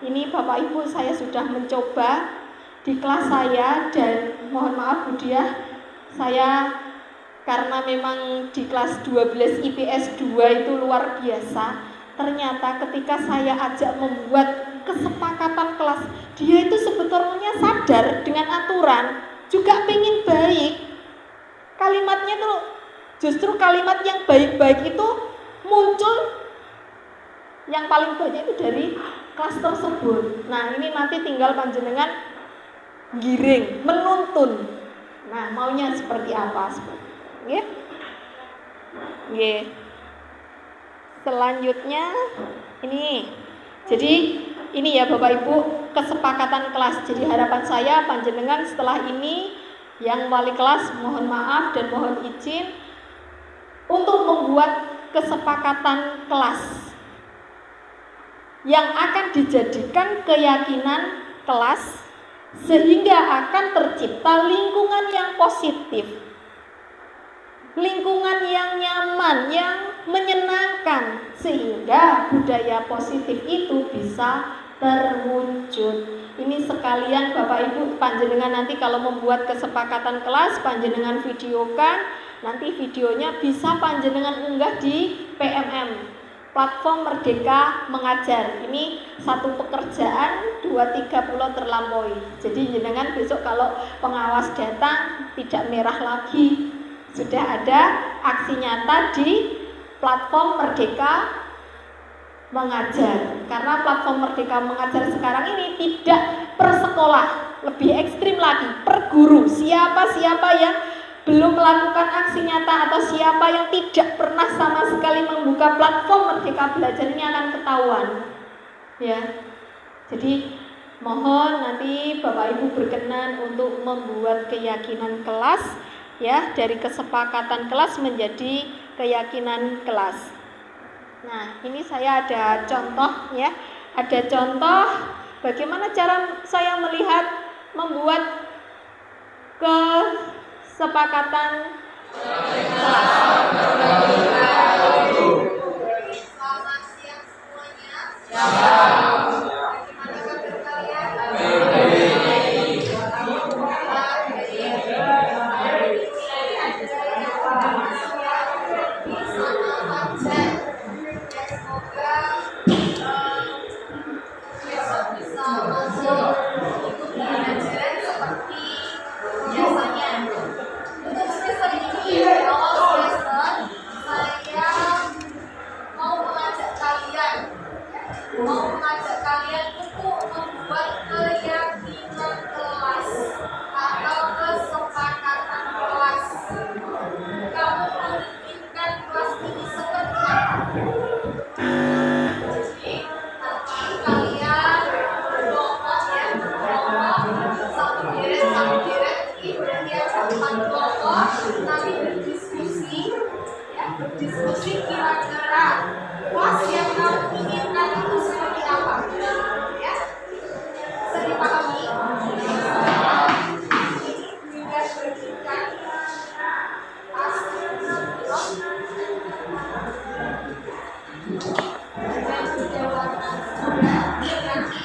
Ini Bapak Ibu, saya sudah mencoba di kelas saya, dan mohon maaf Budiah, saya karena memang di kelas 12 IPS 2 itu luar biasa. Ternyata ketika saya ajak membuat kesepakatan kelas, dia itu sebetulnya sadar dengan aturan, juga pengen baik. Kalimatnya tuh justru kalimat yang baik-baik itu muncul yang paling banyak itu dari kelas tersebut. Nah, ini nanti tinggal panjenengan giring, menuntun. Nah, maunya seperti apa? Nggih. Nggih. Selanjutnya ini. Jadi ini ya Bapak Ibu, kesepakatan kelas. Jadi harapan saya panjenengan setelah ini yang wali kelas mohon maaf dan mohon izin untuk membuat kesepakatan kelas yang akan dijadikan keyakinan kelas, sehingga akan tercipta lingkungan yang positif, lingkungan yang nyaman, yang menyenangkan, sehingga budaya positif itu bisa terwujud. Ini sekalian Bapak Ibu, panjenengan nanti kalau membuat kesepakatan kelas, panjenengan videokan, nanti videonya bisa panjenengan unggah di PMM, Platform Merdeka Mengajar. Ini satu pekerjaan 2-3 pulau terlampaui. Jadi jenengan besok kalau pengawas datang tidak merah lagi. Sudah ada aksi nyata di Platform Merdeka Mengajar. Karena Platform Merdeka Mengajar sekarang ini tidak per sekolah, lebih ekstrim lagi, per guru. Siapa yang belum melakukan aksi nyata atau siapa yang tidak pernah sama sekali membuka platform Merdeka Belajar ini akan ketahuan. Ya. Jadi mohon nanti Bapak Ibu berkenan untuk membuat keyakinan kelas ya, dari kesepakatan kelas menjadi keyakinan kelas. Nah, ini saya ada contoh ya. Ada contoh bagaimana cara saya melihat membuat kesepakatan kelas.
Selamat siang semuanya. Bagaimana kabar kalian? Semoga besok bisa masuk ikut pelajaran seperti biasanya. Untuk semester ini, awal semester, saya mau mengajak kalian untuk membuat keyakinan kelas atau kesepakatan kelas. Kamu menginginkan kelas ini seperti apa? Jadi nanti kalian ngomong ya, satu deret ini berarti ada 4 kelompok, nanti berdiskusi kira-kira kelas yang kamu inginkan itu seperti apa, ya? Bisa dipahami? Ini juga berikan dan jawaban nanti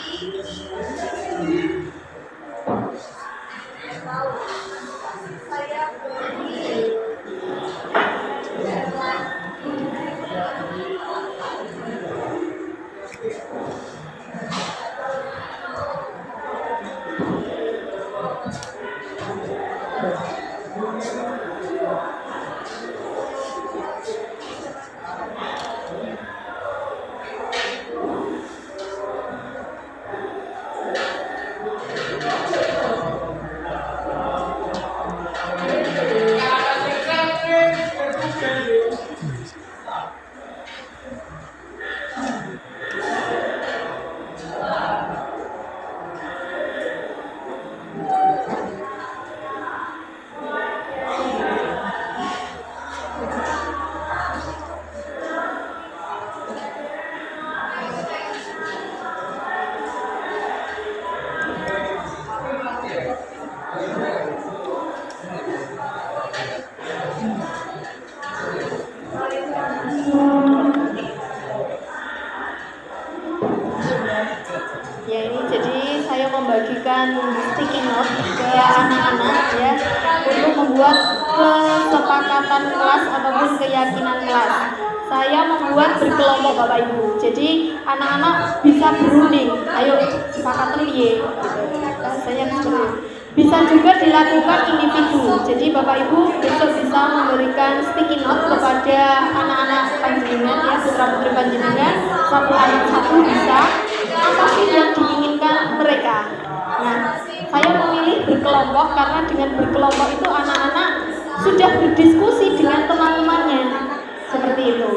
saya beri
Ya, ini jadi saya membagikan sticky note ke anak-anak ya untuk membuat kesepakatan kelas ataupun keyakinan kelas. Saya membuat berkelompok Bapak Ibu. Jadi anak-anak bisa berunding. Ayo sepakat liye. Saya bisa juga dilakukan individu. Jadi Bapak Ibu besok bisa memberikan sticky note kepada anak-anak panjenengan ya, putra putri panjenengan, satu anak satu bisa. Apa sih yang diinginkan mereka? Nah, saya memilih berkelompok karena dengan berkelompok itu anak-anak sudah berdiskusi dengan teman-temannya. Seperti itu.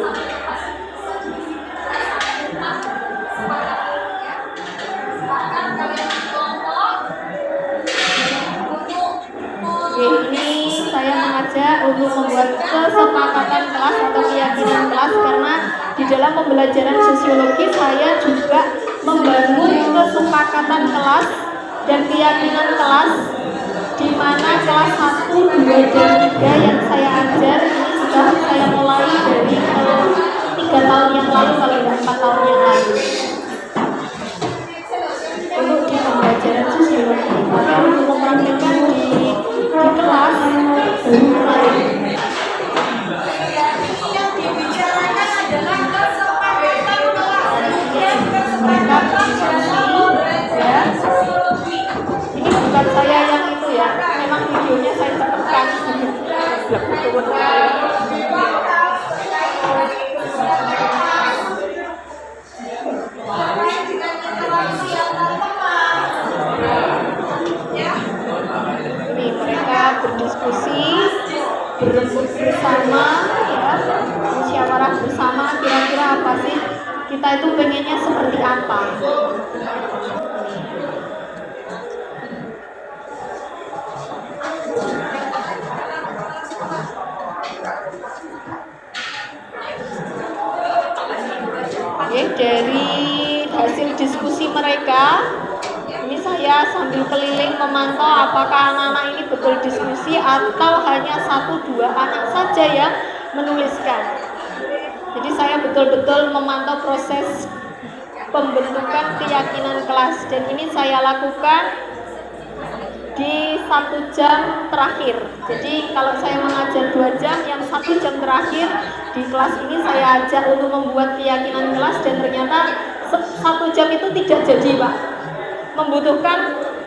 Oke, ini saya mengajak untuk membuat kesepakatan kelas atau keyakinan kelas karena di dalam pembelajaran sosiologi saya juga membangun kesepakatan kelas dan keyakinan kelas di mana kelas 1, 2, dan 3 yang saya ajar ini sudah saya mulai dari 3 tahun yang lalu kalau tidak 4 tahun yang lalu untuk di pembelajaran sosiologi. Tapi untuk mempraktikkan di kelas baru kemarin.
yang dibicarakan adalah kesepakatan kelas.
Mereka berdiskusi ya. Ini bukan saya yang itu ya, memang videonya saya cepatkan. Ini mereka berdiskusi kita itu pengennya seperti apa. Oke, dari hasil diskusi mereka, ini saya sambil keliling memantau apakah anak-anak ini betul diskusi atau hanya 1-2 anak saja yang menuliskan. Jadi saya betul-betul memantau proses pembentukan keyakinan kelas, dan ini saya lakukan di 1 jam terakhir. Jadi kalau saya mengajar 2 jam, yang 1 jam terakhir di kelas ini saya ajak untuk membuat keyakinan kelas, dan ternyata 1 jam itu tidak jadi, Pak.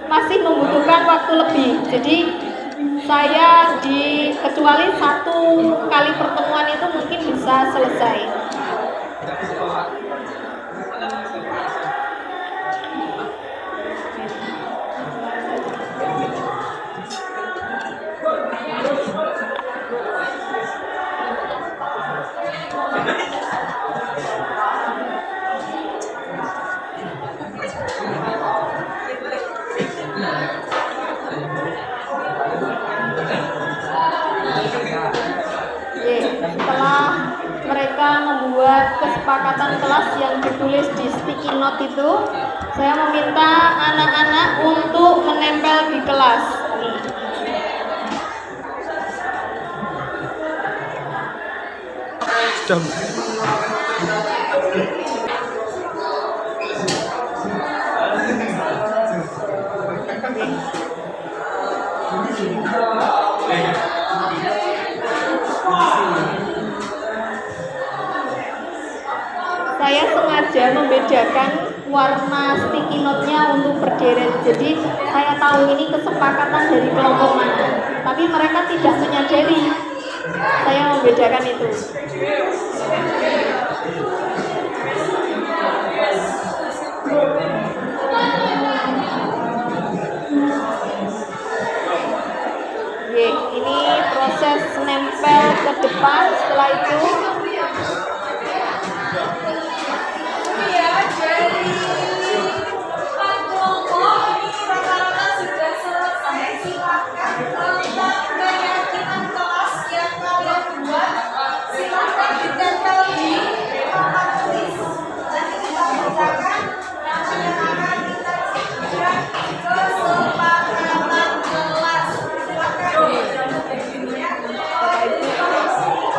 Masih membutuhkan waktu lebih. Jadi saya kecuali 1 kali pertemuan itu mungkin bisa selesai. Setelah mereka membuat kesepakatan kelas yang ditulis di sticky note itu, saya meminta anak-anak untuk menempel di kelas. Saya sengaja membedakan warna sticky note-nya untuk berderet. Jadi saya tahu ini kesepakatan dari kelompok mana, tapi mereka tidak menyadari saya membedakan itu. Oke, ini proses nempel ke depan. Setelah itu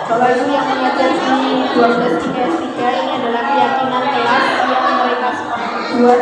Bapak Ibu yang mengajar di 12 IPS 3, ini adalah keyakinan kelas yang mereka buat.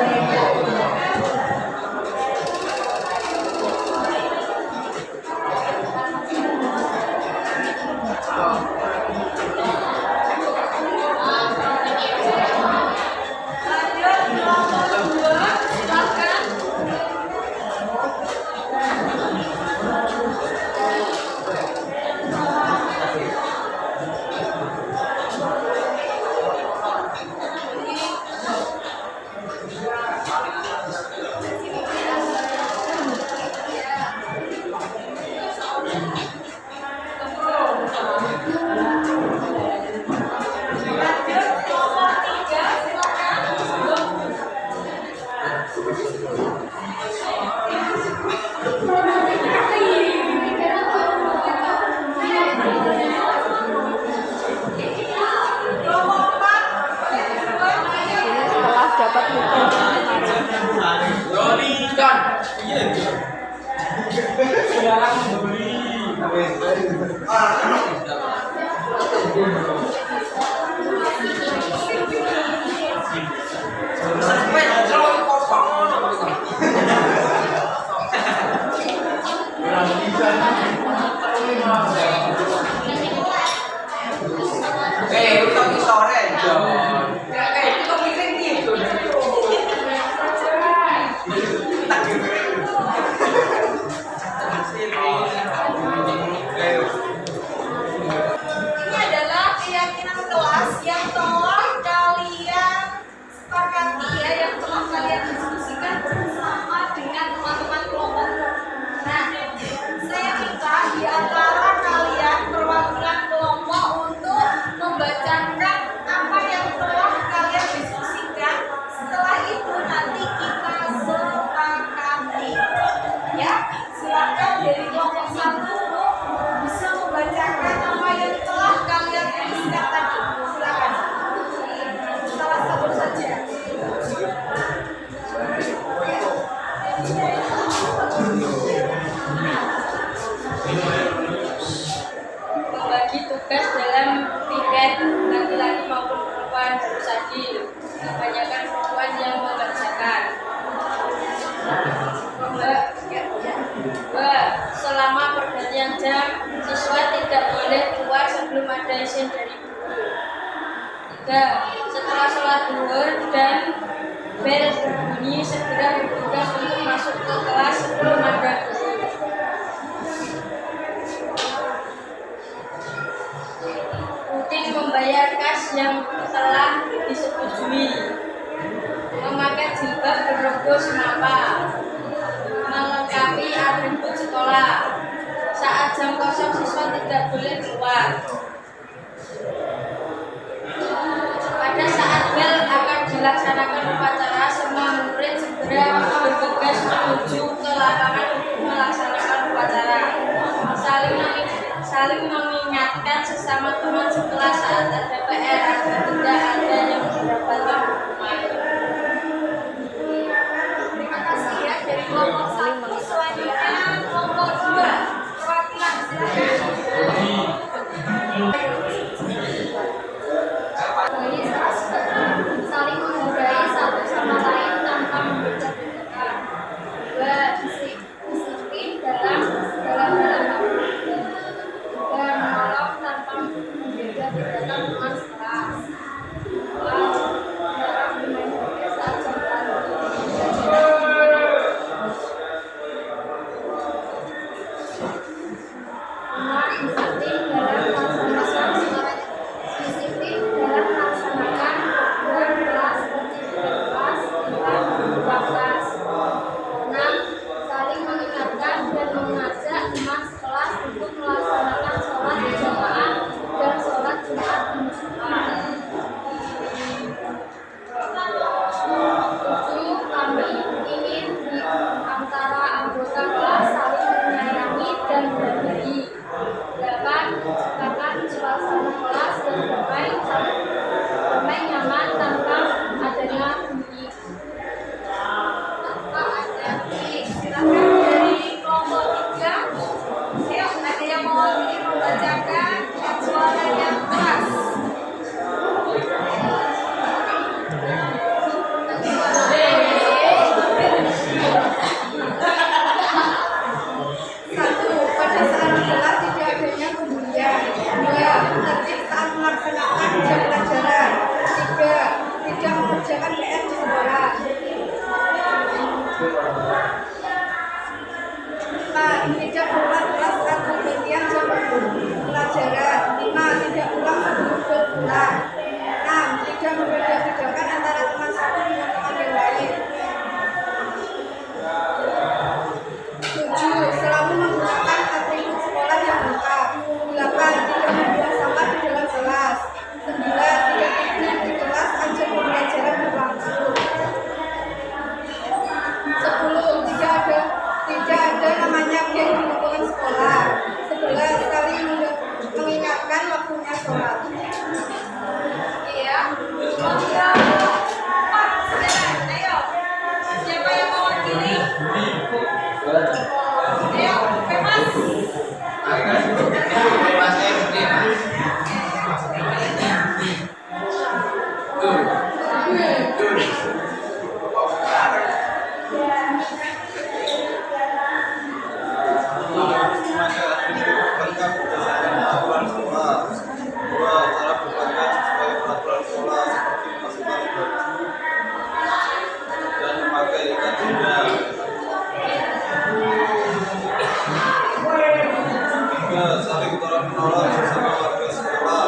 izin dari guru. 3. Setelah sholat zuhur dan bel berbunyi, segera bergegas untuk masuk ke kelas sebelum ada guru. Rutin membayar kas yang telah disetujui. Memakai jilbab berlogo semapa. Melengkapi atribut sekolah. Saat jam kosong siswa tidak boleh keluar. Pada saat bel akan dilaksanakan upacara, semua murid segera bergegas menuju ke lapangan untuk melaksanakan upacara. Saling mengingatkan sesama teman sekelas saat ada PR agar tidak ada yang mendapatkan hukuman.
Terima kasih ya dari kelompok 1. Selanjutnya kelompok 2. Perwakilan silakan. Saling menghargai satu sama lain tanpa membeda-bedakan. 2. Disiplin dalam segala-galanya. 3. Menolong tanpa membeda-bedakan teman sekelas. 4. Jarang bermain HP saat jam pelajaran. 6. Saling mengingatkan dan mengajak teman sekelas untuk melaksanakan sholat berjamaah dan sholat Jumat di musola. 7. Kami ingin di antara anggota kelas saling menyayangi dan berbagi. 8. Ciptakan suasana kelas yang damai nyaman tanpa adanya bunyi. Silakan dari kelompok 3. Ayo, ada yang mewakili membacakan dan suaranya keras. Pada saat kelas tidak adanya kemudian. 2. Tertib saat melaksanakan jam pelajaran. 3. Tidak mengerjakan PR di sekolah. 4. Tidak keluar kelas saat pergantian jam pelajaran. 5. Tidak pulang sebelum bel pulang. 6. Tidak membeda-bedakan antara teman satu dengan teman yang lain. 7. Selalu menggunakan atribut sekolah yang lengkap. 8. Tidak membuang sampah di dalam kelas. 9. Tidak tidur di kelas saja pembelajaran berlangsung. 10. Tidak ada namanya geng di lingkungan sekolah. 11. Saling mengingatkan waktunya sholat. Iya. Silakan. Ayo. Siapa yang mewakili? Ayo, bebas.
Saling tolong menolong sesama warga sekolah,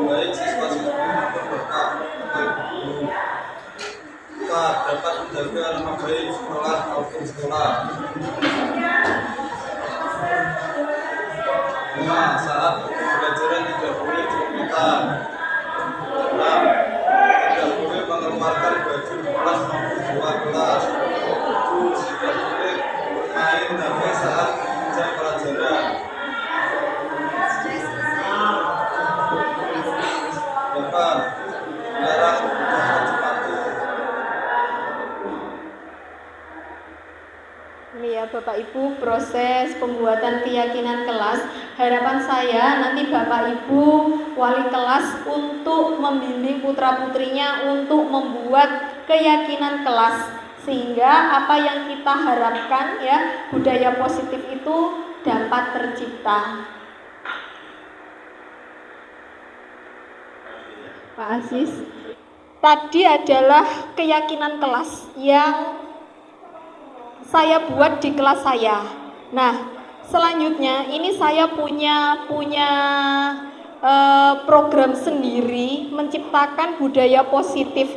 baik siswa-siswi maupun bapak ibu. 4. Dapat menjaga nama baik sekolah maupun sekolah. 5. Saat pembelajaran tidak boleh diumumkan. 6. Tidak boleh mengeluarkan baju kelas maupun luar kelas. 7. Tidak boleh bermain HP saat jam pelajaran. 8. Melarang menggunakan sepatu.
Ya, Bapak Ibu, proses pembuatan keyakinan kelas, harapan saya nanti Bapak Ibu wali kelas untuk membimbing putra-putrinya untuk membuat keyakinan kelas, sehingga apa yang kita harapkan ya, budaya positif itu dapat tercipta. Pak Aziz. Tadi adalah keyakinan kelas yang saya buat di kelas saya. Nah, selanjutnya ini saya punya program sendiri menciptakan budaya positif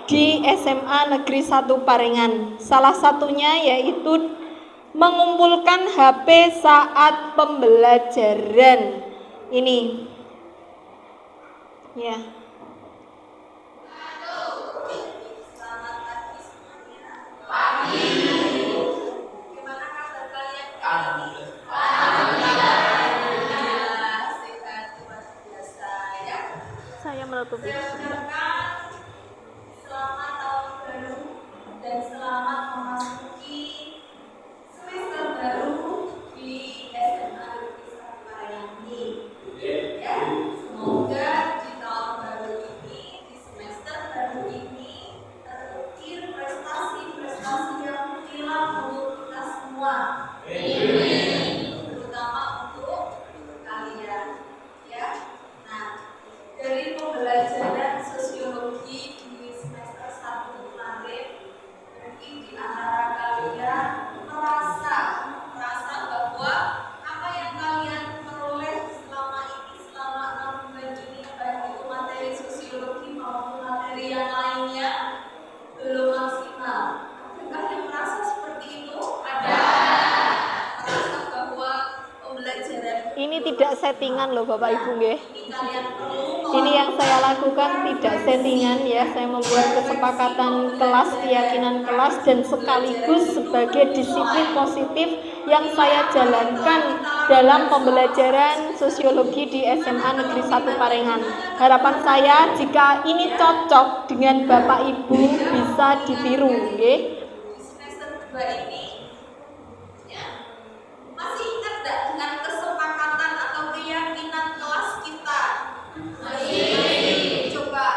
di SMA Negeri 1 Parengan. Salah satunya yaitu mengumpulkan HP saat pembelajaran. Ini ya.
Gimana kabar kalian hari ini? Sehat luar biasa ya.
Saya menutupi.
Selamat tahun baru dan selamat memasuki semester baru di SMA Negeri 1 Parengan ini. Ya, semoga di tahun baru ini, di semester baru ini terukir prestasi-prestasi yang hilang untuk kita semua. Terutama untuk kalian, ya. Nah, dari pembelajaran sosiologi di semester 1 kemarin, mungkin di antara kalian merasa bahwa apa yang kalian peroleh selama 6 bulan ini, baik itu materi sosiologi maupun materi yang lainnya, belum maksimal. Adakah yang merasa seperti itu? Ada. Merasa bahwa pembelajaran
Ini tidak settingan loh Bapak Ibu nggih.
ini kalian perlu
Ini yang saya lakukan tidak settingan ya. Saya membuat kesepakatan kelas, keyakinan kelas dan sekaligus sebagai disiplin positif yang saya jalankan dalam pembelajaran sosiologi di SMA Negeri 1 Parengan. Harapan saya jika ini cocok dengan Bapak Ibu bisa ditiru nggih.
di semester 2 ini, ya, masih ingat nggak dengan kesepakatan atau keyakinan kelas kita? Masih. Coba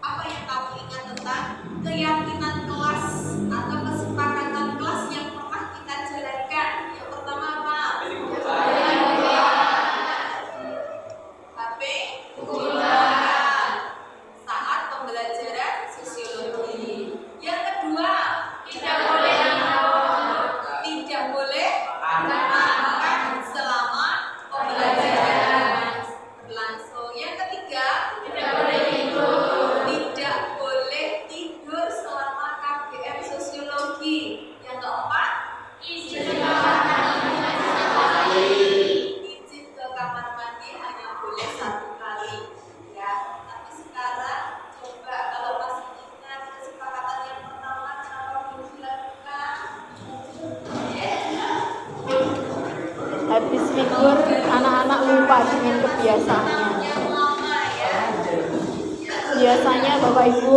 apa yang kamu ingat tentang keyakinan kelas atau kesepakatan kelas yang pernah kita jalankan? Yang pertama apa? HP gunakan saat pembelajaran sosiologi. Yang kedua, tidak boleh makan selama pembelajaran berlangsung. Yang ketiga, tidak boleh tidur selama KBM sosiologi. Yang keempat, izin ke kamar mandi hanya boleh 1 kali, ya. Tapi sekarang coba kalau masih ingat kesepakatan yang pertama, kenapa belum dilakukan?
Habis libur anak-anak lupa dengan kebiasaannya.
Yang lama, ya.
Biasanya Bapak Ibu,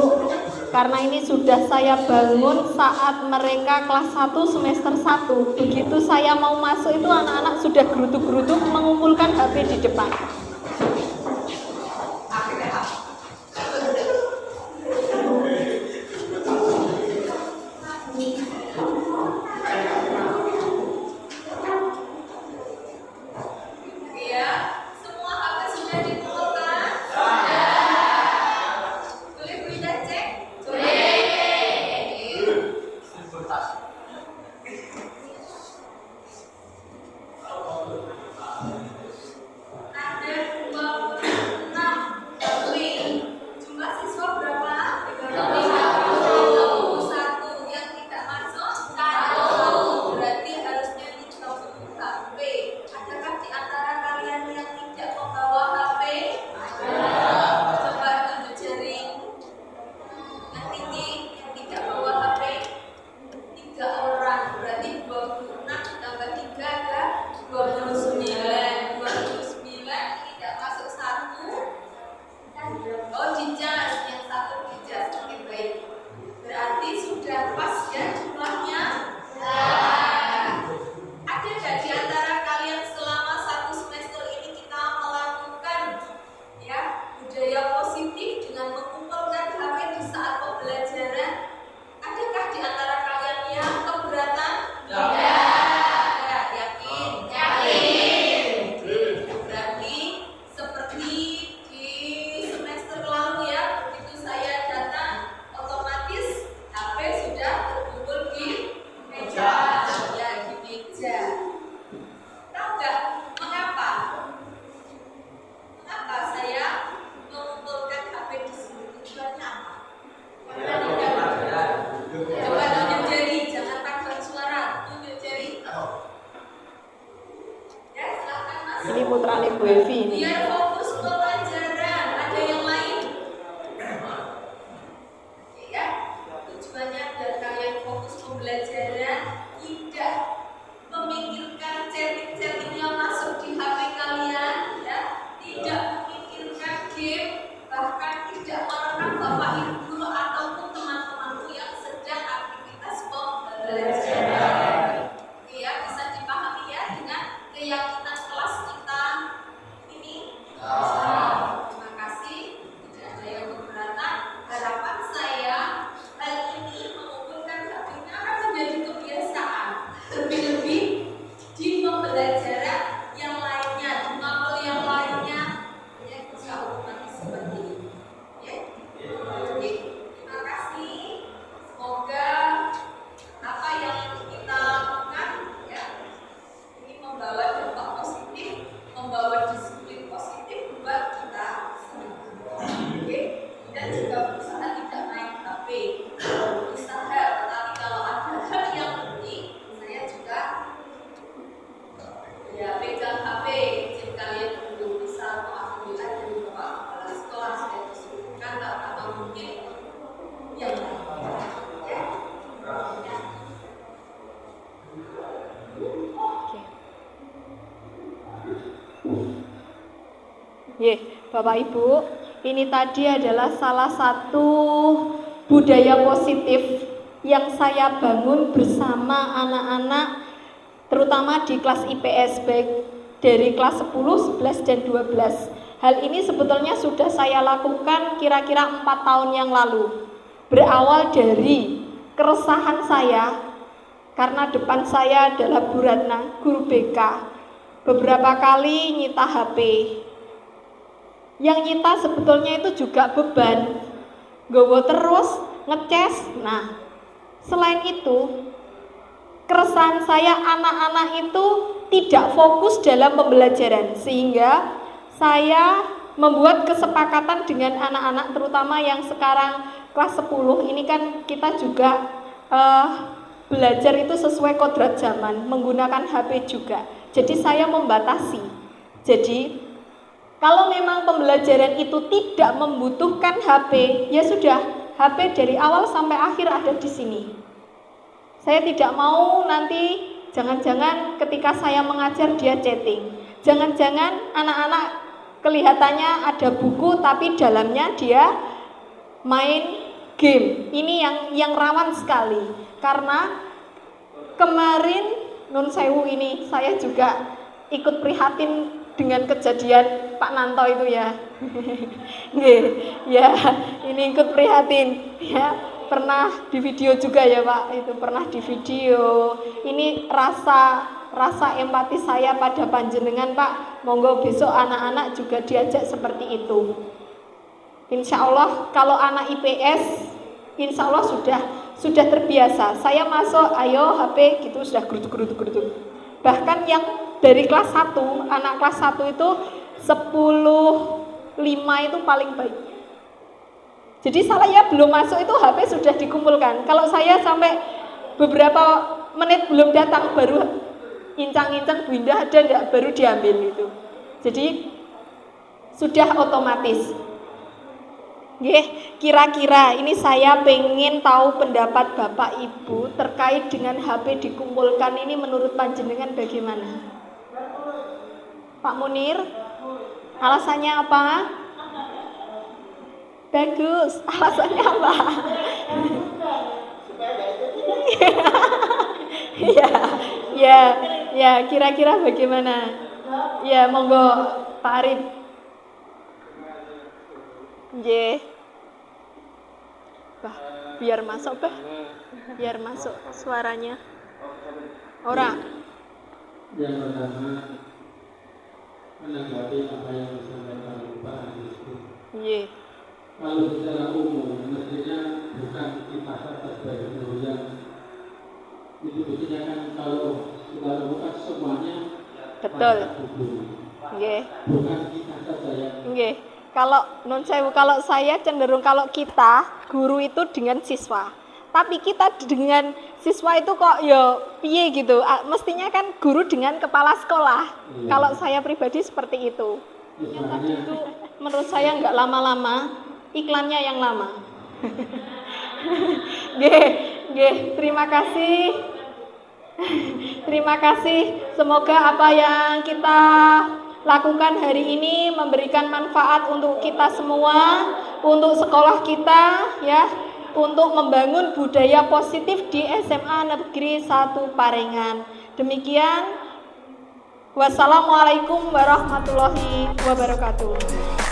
karena ini sudah saya bangun saat mereka kelas 1 semester 1. Begitu saya mau masuk itu anak-anak sudah gerutuk-gerutuk mengumpulkan HP di depan.
Ya, semua HP sudah dikumpulkan? Boleh kita cek? Ada
Bu Evi ini.
Biar fokus ke pelajaran. Ada yang lain? Oke ya. Tujuannya biar kalian fokus pembelajaran, tidak memikirkan chatting-chatting yang masuk di HP kalian, ya. Tidak memikirkan game, bahkan tidak merekam Bapak Ibu guru ataupun teman-temanku yang sedang aktivitas pembelajaran. Oke ya, bisa dipahami ya dengan keyakinan kelas kita ini. Terima kasih. Tidak ada yang keberatan. Harapan saya hal ini mengumpulkan HP-nya akan menjadi kebiasaan. Lebih-lebih di pembelajaran yang lainnya, di mapel yang lainnya, ya bisa otomatis seperti ini. Ya. Oke. Terima kasih. Semoga apa yang kita lakukan ya ini membawa dampak positif, membawa disiplin positif buat kita semua. Oke, dan juga berusaha tidak main HP, usaha. Tetapi kalau ada hal yang penting, saya juga ya pegang HP. Jika kalian belum bisa mengambil dari bapak kepala sekolah, saya disuruhkan atau mungkin yang lain. Ya. Ya.
Ye, Bapak Ibu, ini tadi adalah salah satu budaya positif yang saya bangun bersama anak-anak, terutama di kelas IPS, baik dari kelas 10, 11, dan 12. Hal ini sebetulnya sudah saya lakukan kira-kira 4 tahun yang lalu. Berawal dari keresahan saya, karena depan saya adalah Bu Ratna, guru BK, beberapa kali nyita HP. Yang nyita sebetulnya itu juga beban, gowo terus, ngeces. Nah, selain itu, keresahan saya anak-anak itu tidak fokus dalam pembelajaran, sehingga saya membuat kesepakatan dengan anak-anak, terutama yang sekarang kelas 10, ini kan kita juga belajar itu sesuai kodrat zaman, menggunakan HP juga. Jadi saya membatasi. Jadi kalau memang pembelajaran itu tidak membutuhkan HP, ya sudah, HP dari awal sampai akhir ada di sini. Saya tidak mau nanti jangan-jangan ketika saya mengajar dia chatting. Jangan-jangan anak-anak kelihatannya ada buku tapi dalamnya dia main game. Ini yang rawan sekali. Karena kemarin Nun Sewu ini saya juga ikut prihatin dengan kejadian Pak Nanto itu ya. Ya, ini ikut prihatin ya. Pernah di video juga ya Pak, itu pernah di video. Ini rasa empati saya pada panjenengan Pak. Monggo besok anak-anak juga diajak seperti itu. Insya Allah kalau anak IPS, insya Allah sudah terbiasa. Saya masuk, ayo HP gitu sudah geruduk. Bahkan yang dari kelas 1, anak kelas 1 itu 10.5 itu paling baik. Jadi saya belum masuk itu HP sudah dikumpulkan. Kalau saya sampai beberapa menit belum datang baru incang-incang Bu Indah ada enggak, baru diambil itu. Jadi sudah otomatis. Nggih, kira-kira ini saya pengen tahu pendapat Bapak Ibu terkait dengan HP dikumpulkan ini menurut panjenengan bagaimana? Pak Munir, alasannya apa? Bagus, alasannya apa? Ya, kira-kira bagaimana? Ya, monggo Pak Arif. Nggih. Bah, biar masuk, Bah. Biar masuk suaranya. Orang.
Yang pertama, menanggapi apa yang disampaikan Pak Anies.
Nggih.
Kalau secara umum, mestinya bukan kita sebagai guru yang itu mestinya kan kalau bukan semuanya
Betul. Nggih.
Bukan kita saja yang
Nggih. Kalau non sewu, kalau saya cenderung kalau kita guru itu dengan siswa. Tapi kita dengan siswa itu kok ya piye gitu. Mestinya kan guru dengan kepala sekolah. Kalau saya pribadi seperti itu. Yang tadi itu menurut saya nggak lama-lama, iklannya yang lama. Terima kasih. Terima kasih. Semoga apa yang kita lakukan hari ini memberikan manfaat untuk kita semua, untuk sekolah kita ya, untuk membangun budaya positif di SMA Negeri 1 Parengan. Demikian. Wassalamualaikum warahmatullahi wabarakatuh.